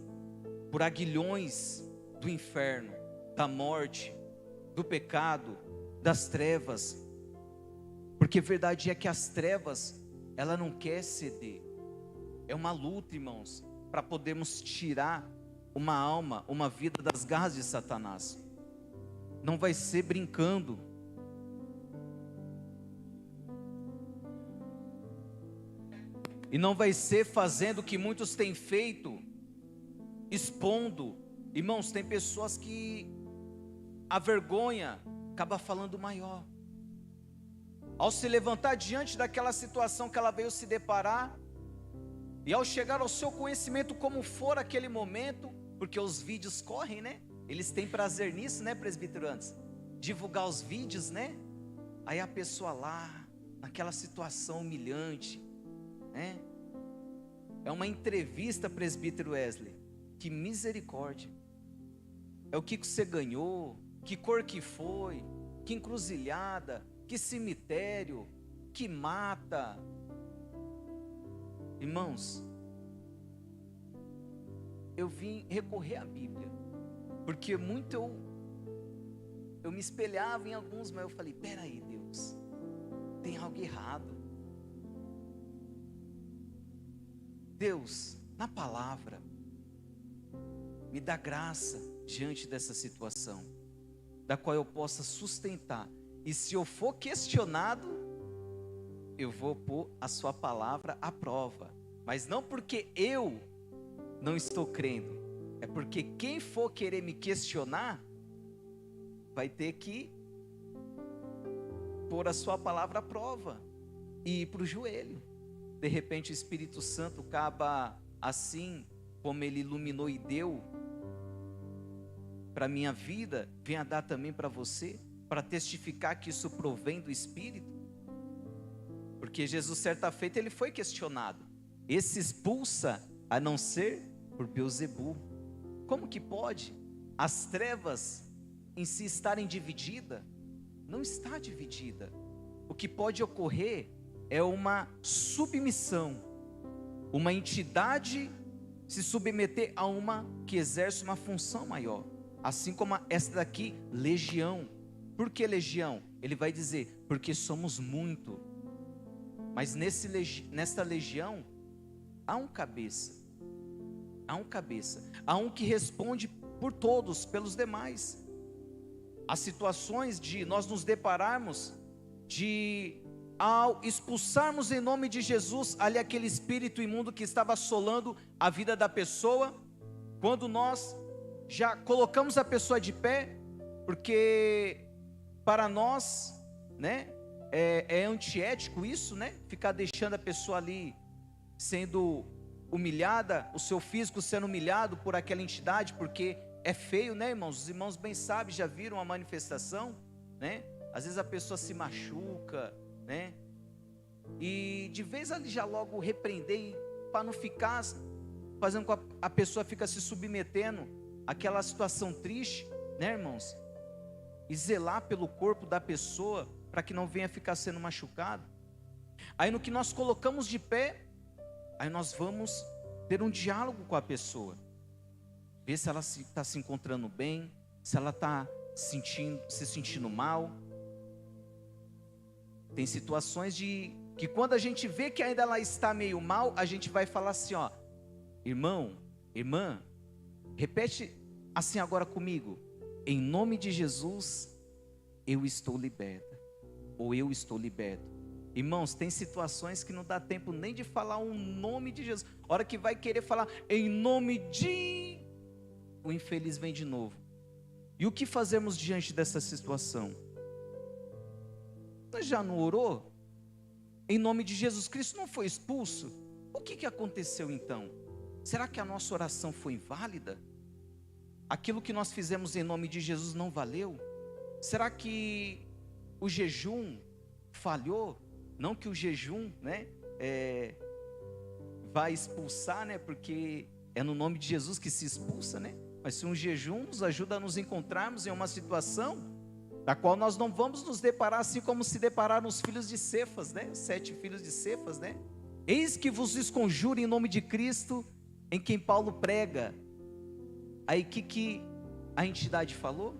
por aguilhões do inferno, da morte, do pecado, das trevas. Porque a verdade é que as trevas, ela não quer ceder. É uma luta, irmãos, para podermos tirar uma alma, uma vida das garras de Satanás. Não vai ser brincando. E não vai ser fazendo o que muitos têm feito, expondo. Irmãos, tem pessoas que a vergonha acaba falando maior. Ao se levantar diante daquela situação que ela veio se deparar, e ao chegar ao seu conhecimento como for aquele momento, porque os vídeos correm, né? Eles têm prazer nisso, né, presbítero Antes? Divulgar os vídeos, né? Aí a pessoa lá, naquela situação humilhante, né? É uma entrevista, presbítero Wesley. Que misericórdia. É o que você ganhou, que cor que foi, que encruzilhada, que cemitério, que mata. Irmãos, eu vim recorrer à Bíblia, porque muito eu me espelhava em alguns, mas eu falei, peraí, Deus, tem algo errado. Deus, na palavra, me dá graça diante dessa situação, da qual eu possa sustentar. E se eu for questionado, eu vou pôr a sua palavra à prova. Mas não porque eu não estou crendo, é porque quem for querer me questionar, vai ter que pôr a sua palavra à prova e ir para o joelho. De repente o Espírito Santo acaba assim, como ele iluminou e deu para a minha vida, venha dar também para você, para testificar que isso provém do Espírito. Porque Jesus, certa feita, ele foi questionado: esse expulsa a não ser por Beelzebul? Como que pode as trevas em si estarem divididas? Não está dividida. O que pode ocorrer é uma submissão, uma entidade se submeter a uma que exerce uma função maior. Assim como essa daqui, legião. Por que legião? Ele vai dizer, porque somos muito. Mas nesta legião, há um cabeça. Há um cabeça. Há um que responde por todos, pelos demais. As situações de nós nos depararmos, de ao expulsarmos em nome de Jesus ali aquele espírito imundo que estava assolando a vida da pessoa, quando nós já colocamos a pessoa de pé, porque para nós, né, é antiético isso, né, ficar deixando a pessoa ali sendo humilhada, o seu físico sendo humilhado por aquela entidade, porque é feio, né, irmãos? Os irmãos bem sabem, já viram a manifestação, né? Às vezes a pessoa se machuca, né? E de vez ali já logo repreender, para não ficar fazendo com que a pessoa fica se submetendo àquela situação triste, né, irmãos? E zelar pelo corpo da pessoa, para que não venha ficar sendo machucado. Aí no que nós colocamos de pé, aí nós vamos ter um diálogo com a pessoa. Ver se ela está se encontrando bem, se ela está se sentindo mal. Tem situações que quando a gente vê que ainda ela está meio mal, a gente vai falar assim, ó: irmão, irmã, repete assim agora comigo: em nome de Jesus, eu estou liberta, ou eu estou liberto. Irmãos, tem situações que não dá tempo nem de falar o nome de Jesus. A hora que vai querer falar em nome de... o infeliz vem de novo. E o que fazemos diante dessa situação? Nós já não orou? Em nome de Jesus Cristo não foi expulso? O que aconteceu então? Será que a nossa oração foi inválida? Aquilo que nós fizemos em nome de Jesus não valeu? Será que o jejum falhou? Não que o jejum, né, vai expulsar, né, porque é no nome de Jesus que se expulsa, né? Mas se um jejum nos ajuda a nos encontrarmos em uma situação da qual nós não vamos nos deparar assim como se depararam os filhos de Cefas, né? Os 7 filhos de Cefas, né? Eis que vos desconjuro em nome de Cristo, em quem Paulo prega. Aí que a entidade falou?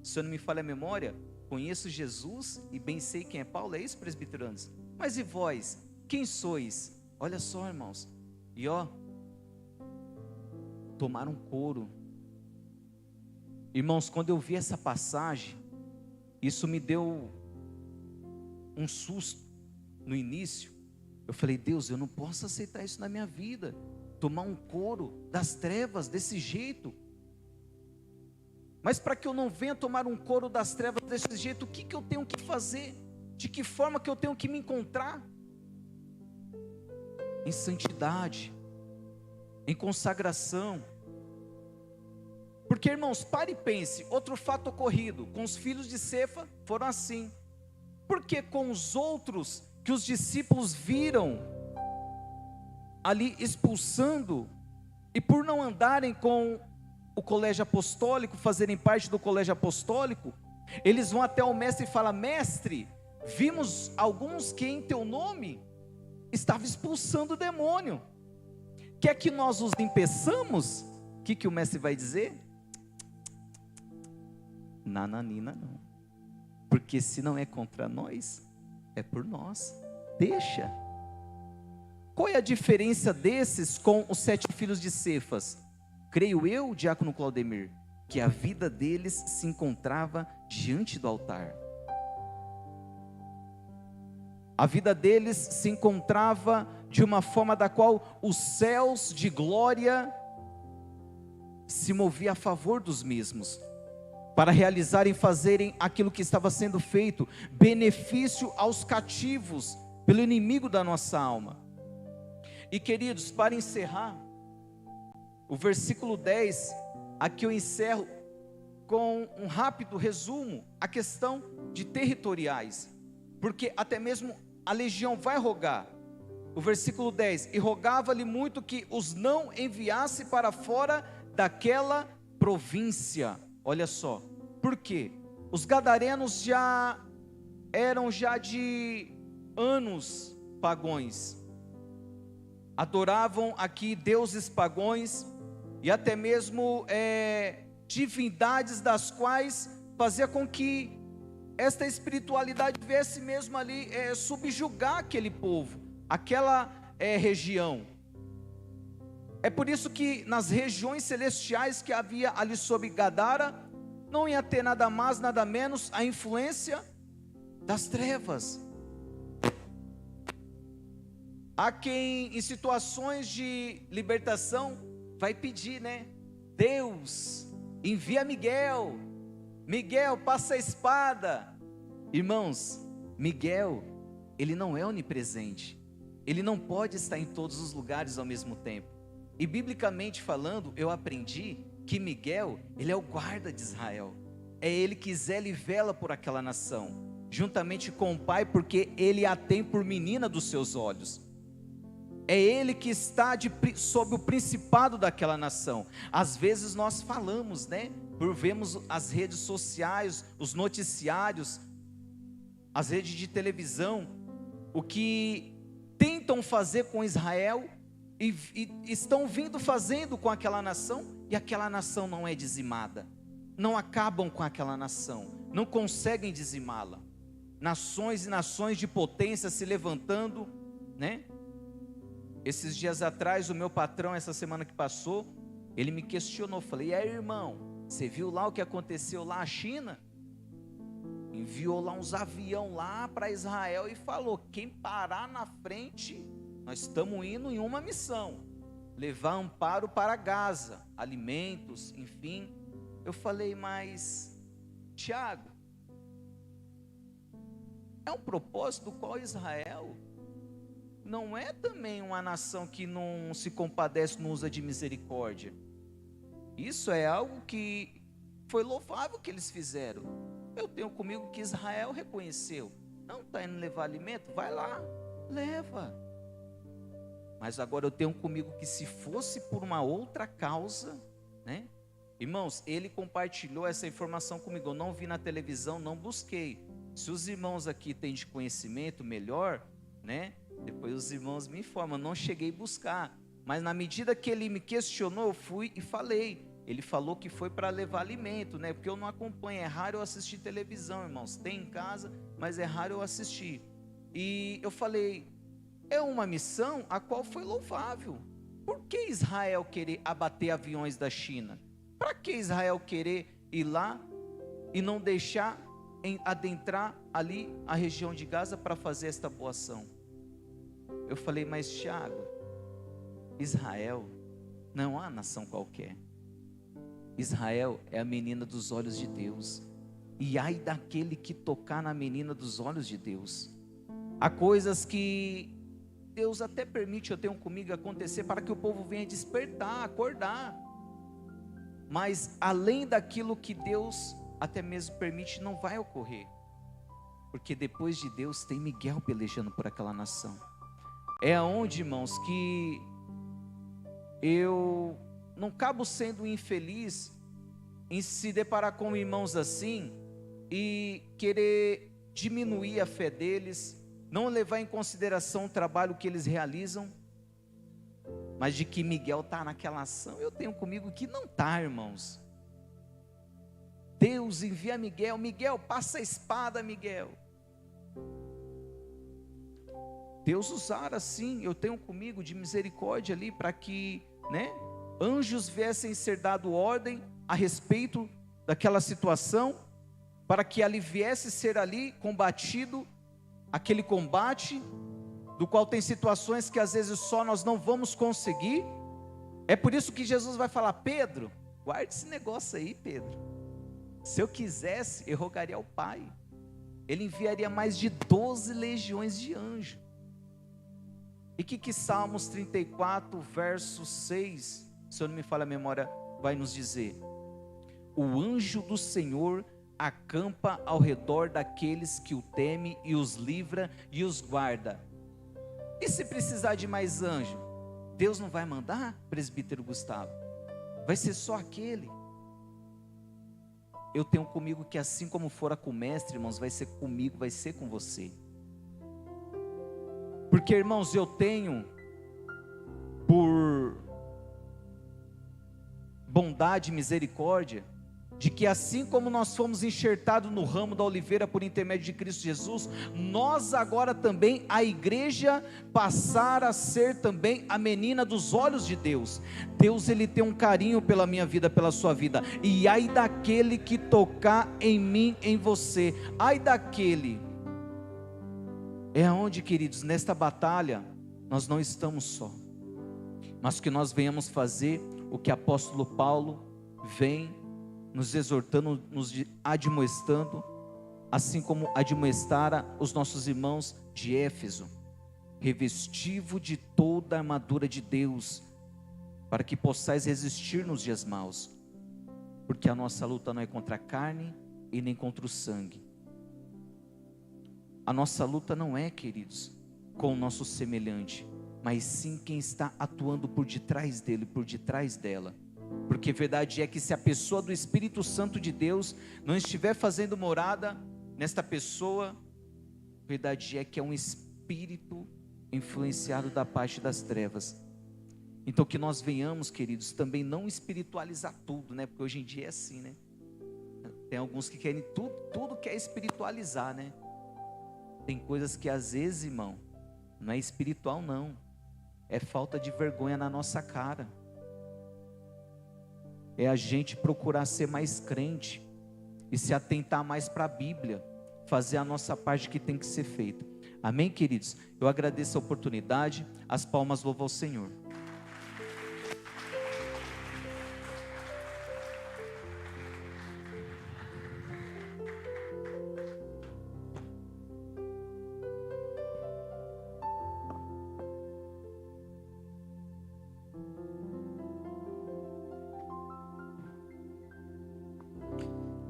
Se eu não me falha a memória, conheço Jesus e bem sei quem é Paulo. É isso, presbiteranos? Mas e vós, quem sois? Olha só, irmãos. E ó, tomaram couro. Irmãos, quando eu vi essa passagem, isso me deu um susto no início. Eu falei: Deus, eu não posso aceitar isso na minha vida, tomar um couro das trevas desse jeito. Mas para que eu não venha tomar um couro das trevas desse jeito, o que eu tenho que fazer? De que forma que eu tenho que me encontrar? Em santidade, em consagração. Porque, irmãos, pare e pense, outro fato ocorrido com os filhos de Cefa foram assim. Porque com os outros que os discípulos viram ali expulsando, e por não andarem com o colégio apostólico, fazerem parte do colégio apostólico, eles vão até o mestre e falam: mestre, vimos alguns que em teu nome estavam expulsando o demônio, quer que nós os impeçamos? O que o mestre vai dizer? Nananina não, porque se não é contra nós, é por nós, deixa. Qual é a diferença desses com os 7 filhos de Cefas? Creio eu, diácono Claudemir, que a vida deles se encontrava diante do altar. A vida deles se encontrava de uma forma da qual os céus de glória se moviam a favor dos mesmos. para realizarem, fazerem aquilo que estava sendo feito, benefício aos cativos pelo inimigo da nossa alma. E queridos, para encerrar, o versículo 10, aqui eu encerro com um rápido resumo, a questão de territoriais, porque até mesmo a legião vai rogar. O versículo 10, e rogava-lhe muito que os não enviasse para fora daquela província. Olha só, por quê? Os gadarenos já eram de anos pagões, adoravam aqui deuses pagões, e até mesmo divindades das quais fazia com que esta espiritualidade viesse mesmo ali subjugar aquele povo, aquela região. É por isso que nas regiões celestiais que havia ali sobre Gadara, não ia ter nada mais, nada menos a influência das trevas. Há quem em situações de libertação vai pedir, né? Deus, envia Miguel. Miguel, passa a espada. Irmãos, Miguel, ele não é onipresente. Ele não pode estar em todos os lugares ao mesmo tempo. E biblicamente falando, eu aprendi que Miguel, ele é o guarda de Israel. É ele que zela e vela por aquela nação, juntamente com o pai, porque ele a tem por menina dos seus olhos. É ele que está sob o principado daquela nação. Às vezes nós falamos, né? Por vermos as redes sociais, os noticiários, as redes de televisão, o que tentam fazer com Israel e estão vindo fazendo com aquela nação, e aquela nação não é dizimada. Não acabam com aquela nação, não conseguem dizimá-la. Nações e nações de potência se levantando, né? Esses dias atrás, o meu patrão, essa semana que passou, ele me questionou. Falei, e aí, irmão, você viu lá o que aconteceu lá? A China enviou lá uns aviões lá para Israel e falou, quem parar na frente, nós estamos indo em uma missão, levar amparo para Gaza, alimentos, enfim. Eu falei, mas Tiago, é um propósito do qual Israel não é também uma nação que não se compadece, não usa de misericórdia. Isso é algo que foi louvável que eles fizeram. Eu tenho comigo que Israel reconheceu. Não está indo levar alimento? Vai lá, leva. Mas agora eu tenho comigo que se fosse por uma outra causa, né? Irmãos, ele compartilhou essa informação comigo. Eu não vi na televisão, não busquei. Se os irmãos aqui têm de conhecimento melhor, né? Depois os irmãos me informam, não cheguei a buscar. Mas na medida que ele me questionou, eu fui e falei. Ele falou que foi para levar alimento, né? Porque eu não acompanho, é raro eu assistir televisão, irmãos. Tem em casa, mas é raro eu assistir. E eu falei, é uma missão a qual foi louvável. Por que Israel querer abater aviões da China? Para que Israel querer ir lá e não deixar adentrar ali a região de Gaza para fazer esta boa ação? Eu falei, mas Tiago, Israel não é uma nação qualquer. Israel é a menina dos olhos de Deus. E ai daquele que tocar na menina dos olhos de Deus. Há coisas que Deus até permite, eu tenho comigo, acontecer para que o povo venha despertar, acordar. Mas além daquilo que Deus até mesmo permite, não vai ocorrer. Porque depois de Deus tem Miguel pelejando por aquela nação. É aonde, irmãos, que eu não acabo sendo infeliz em se deparar com irmãos assim e querer diminuir a fé deles, não levar em consideração o trabalho que eles realizam, mas de que Miguel está naquela ação. Eu tenho comigo que não está, irmãos. Deus envia Miguel, Miguel, passa a espada, Miguel. Deus usar assim, eu tenho comigo de misericórdia ali, para que, né, anjos viessem ser dado ordem a respeito daquela situação, para que ali viesse ser ali combatido, aquele combate, do qual tem situações que às vezes só nós não vamos conseguir. É por isso que Jesus vai falar, Pedro, guarde esse negócio aí, Pedro. Se eu quisesse, eu rogaria ao Pai. Ele enviaria mais de 12 legiões de anjos. E que Salmos 34, verso 6, se eu não me falha a memória, vai nos dizer? O anjo do Senhor acampa ao redor daqueles que o temem e os livra e os guarda. E se precisar de mais anjo, Deus não vai mandar, presbítero Gustavo? Vai ser só aquele. Eu tenho comigo que assim como fora com o mestre, irmãos, vai ser comigo, vai ser com você. Porque, irmãos, eu tenho, por bondade e misericórdia, de que assim como nós fomos enxertados no ramo da oliveira por intermédio de Cristo Jesus, nós agora também, a igreja, passar a ser também a menina dos olhos de Deus. Deus, Ele tem um carinho pela minha vida, pela sua vida, e ai daquele que tocar em mim, em você, ai daquele. É onde, queridos, nesta batalha, nós não estamos só, mas que nós venhamos fazer o que o apóstolo Paulo vem nos exortando, nos admoestando, assim como admoestara os nossos irmãos de Éfeso: revestivo de toda a armadura de Deus, para que possais resistir nos dias maus, porque a nossa luta não é contra a carne e nem contra o sangue. A nossa luta não é, queridos, com o nosso semelhante, mas sim quem está atuando por detrás dele, por detrás dela. Porque verdade é que se a pessoa do Espírito Santo de Deus não estiver fazendo morada nesta pessoa, verdade é que é um espírito influenciado da parte das trevas. Então que nós venhamos, queridos, também não espiritualizar tudo, né? Porque hoje em dia é assim, né? Tem alguns que querem tudo quer espiritualizar, né? Tem coisas que às vezes, irmão, não é espiritual não, é falta de vergonha na nossa cara. É a gente procurar ser mais crente e se atentar mais para a Bíblia, fazer a nossa parte que tem que ser feita. Amém, queridos? Eu agradeço a oportunidade, as palmas louvam ao Senhor.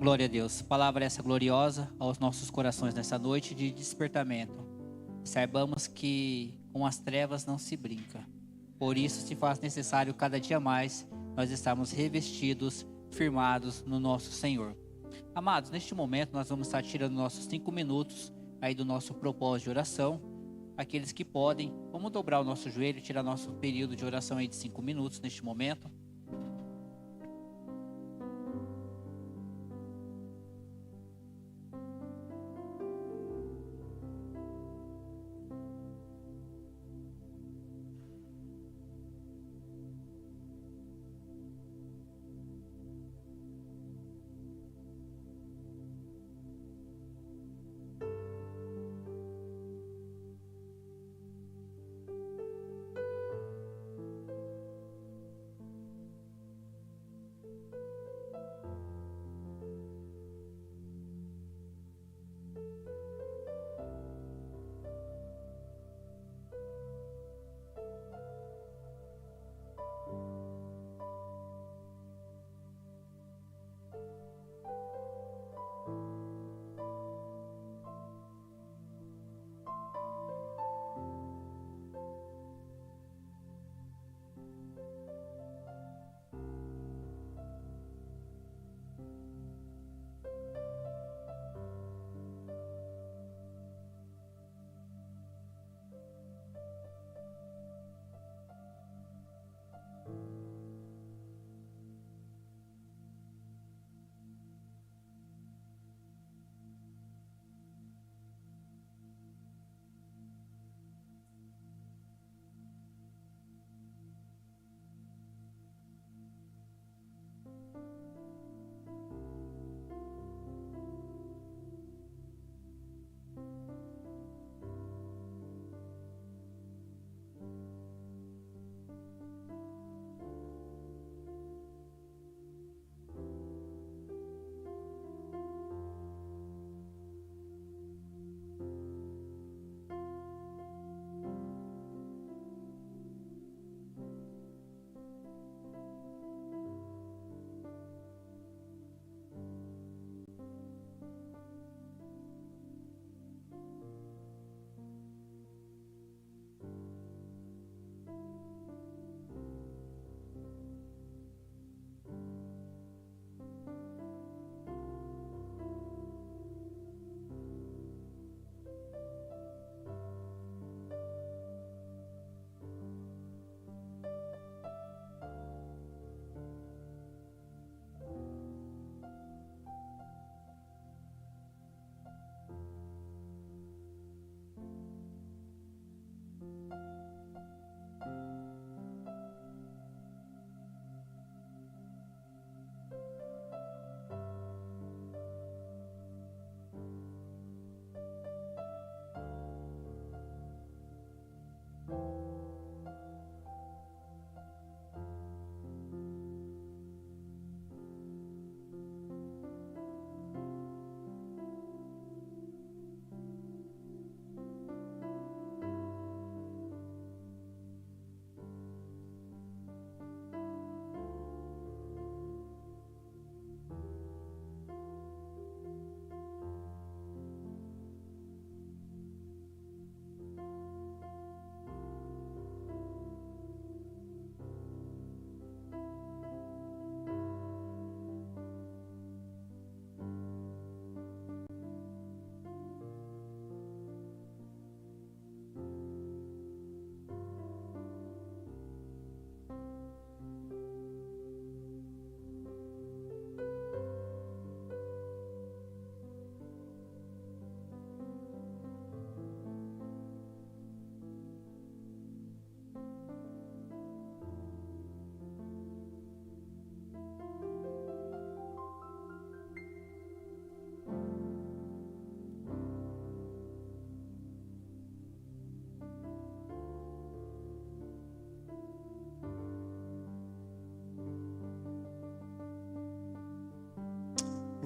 Glória a Deus. Palavra essa gloriosa aos nossos corações nessa noite de despertamento. Saibamos que com as trevas não se brinca. Por isso se faz necessário cada dia mais nós estarmos revestidos, firmados no nosso Senhor. Amados, neste momento nós vamos estar tirando nossos 5 minutos aí do nosso propósito de oração. Aqueles que podem, vamos dobrar o nosso joelho, tirar nosso período de oração aí de 5 minutos neste momento.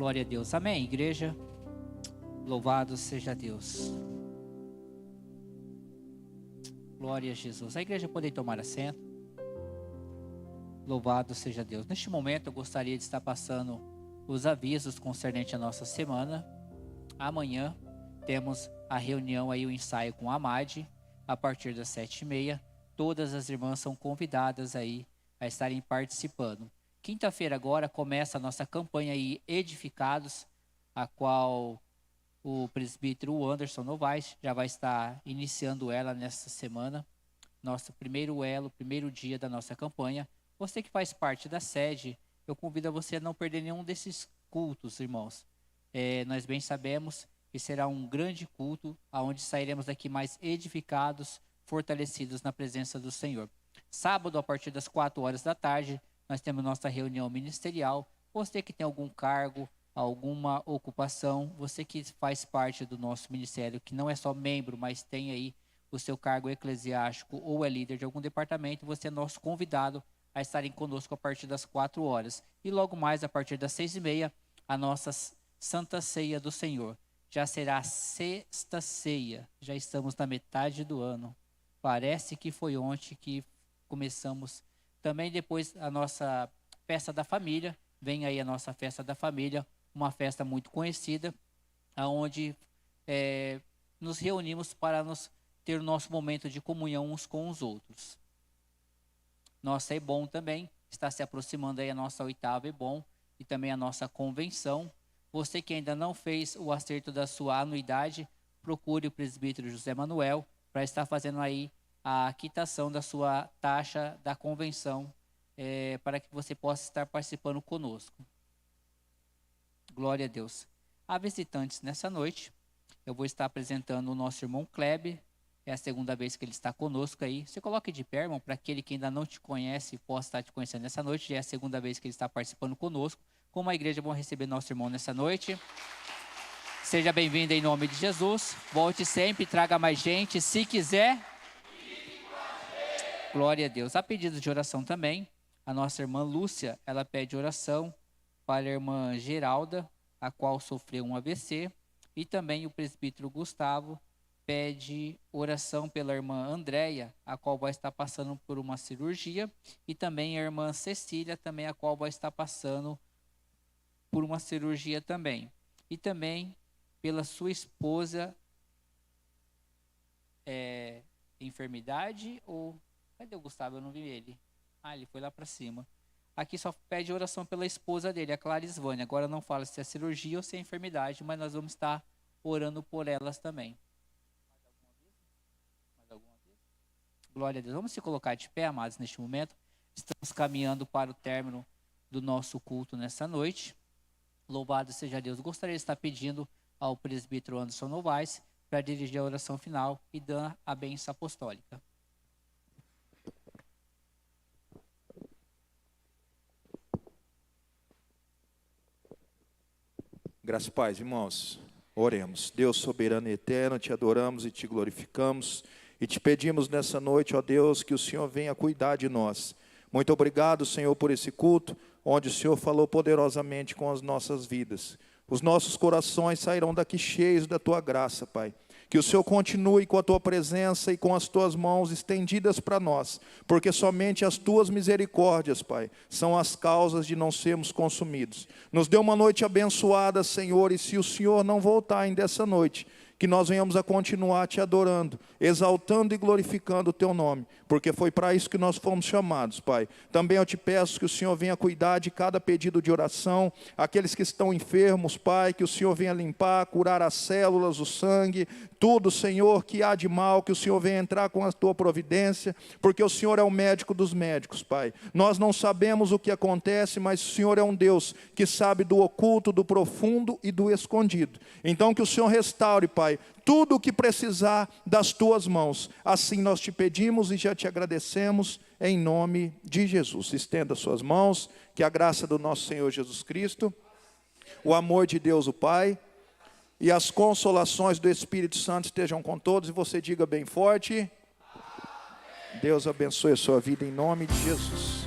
Glória a Deus. Amém, igreja? Louvado seja Deus. Glória a Jesus. A igreja pode tomar assento. Louvado seja Deus. Neste momento eu gostaria de estar passando os avisos concernentes à nossa semana. Amanhã temos a reunião aí, o ensaio com a AMAD, a partir das 7h30. Todas as irmãs são convidadas aí a estarem participando. Quinta-feira agora começa a nossa campanha aí, Edificados, a qual o presbítero Anderson Novaes já vai estar iniciando ela nesta semana. Nosso primeiro elo, primeiro dia da nossa campanha. Você que faz parte da sede, eu convido a você a não perder nenhum desses cultos, irmãos. Nós bem sabemos que será um grande culto, onde sairemos daqui mais edificados, fortalecidos na presença do Senhor. Sábado, a partir das 4h da tarde, nós temos nossa reunião ministerial. Você que tem algum cargo, alguma ocupação, você que faz parte do nosso ministério, que não é só membro, mas tem aí o seu cargo eclesiástico ou é líder de algum departamento, você é nosso convidado a estarem conosco a partir das 4h. E logo mais, a partir das 6h30, a nossa Santa Ceia do Senhor. Já será a sexta ceia, já estamos na metade do ano. Parece que foi ontem que começamos. Também depois a nossa festa da família, vem aí a nossa festa da família, uma festa muito conhecida, onde nos reunimos para ter o nosso momento de comunhão uns com os outros. Nossa EBOM também está se aproximando aí a nossa 8ª EBOM e também a nossa convenção. Você que ainda não fez o acerto da sua anuidade, procure o presbítero José Manuel para estar fazendo aí a quitação da sua taxa da convenção, para que você possa estar participando conosco. Glória a Deus. A visitantes nessa noite, eu vou estar apresentando o nosso irmão Kleber. É a segunda vez que ele está conosco aí. Você coloque de pé, irmão, para aquele que ainda não te conhece possa estar te conhecendo nessa noite. Já é a segunda vez que ele está participando conosco. Como a igreja, vamos receber nosso irmão nessa noite. Seja bem-vindo em nome de Jesus. Volte sempre, traga mais gente. Se quiser. Glória a Deus. A pedido de oração também, a nossa irmã Lúcia, ela pede oração para a irmã Geralda, a qual sofreu um AVC. E também o presbítero Gustavo pede oração pela irmã Andréia, a qual vai estar passando por uma cirurgia. E também a irmã Cecília, também a qual vai estar passando por uma cirurgia também. E também pela sua esposa, enfermidade ou... Cadê o Gustavo? Eu não vi ele. Ele foi lá para cima. Aqui só pede oração pela esposa dele, a Clarisvânia. Agora não fala se é cirurgia ou se é enfermidade, mas nós vamos estar orando por elas também. Mais alguma vez? Glória a Deus. Vamos se colocar de pé, amados, neste momento. Estamos caminhando para o término do nosso culto nessa noite. Louvado seja Deus. Gostaria de estar pedindo ao presbítero Anderson Novaes para dirigir a oração final e dar a bênção apostólica. Graças e paz, irmãos. Oremos. Deus soberano e eterno, te adoramos e te glorificamos. E te pedimos nessa noite, ó Deus, que o Senhor venha cuidar de nós. Muito obrigado, Senhor, por esse culto, onde o Senhor falou poderosamente com as nossas vidas. Os nossos corações sairão daqui cheios da Tua graça, Pai. Que o Senhor continue com a Tua presença e com as Tuas mãos estendidas para nós, porque somente as Tuas misericórdias, Pai, são as causas de não sermos consumidos. Nos dê uma noite abençoada, Senhor, e se o Senhor não voltar ainda essa noite, que nós venhamos a continuar te adorando, exaltando e glorificando o Teu nome, porque foi para isso que nós fomos chamados, Pai. Também eu te peço que o Senhor venha cuidar de cada pedido de oração, aqueles que estão enfermos, Pai, que o Senhor venha limpar, curar as células, o sangue, tudo, Senhor, que há de mal, que o Senhor venha entrar com a Tua providência, porque o Senhor é o médico dos médicos, Pai. Nós não sabemos o que acontece, mas o Senhor é um Deus que sabe do oculto, do profundo e do escondido. Então que o Senhor restaure, Pai, tudo o que precisar das Tuas mãos. Assim nós te pedimos e já te agradecemos em nome de Jesus. Estenda suas mãos, que a graça do nosso Senhor Jesus Cristo, o amor de Deus o Pai e as consolações do Espírito Santo estejam com todos. E você diga bem forte: Deus abençoe a sua vida em nome de Jesus.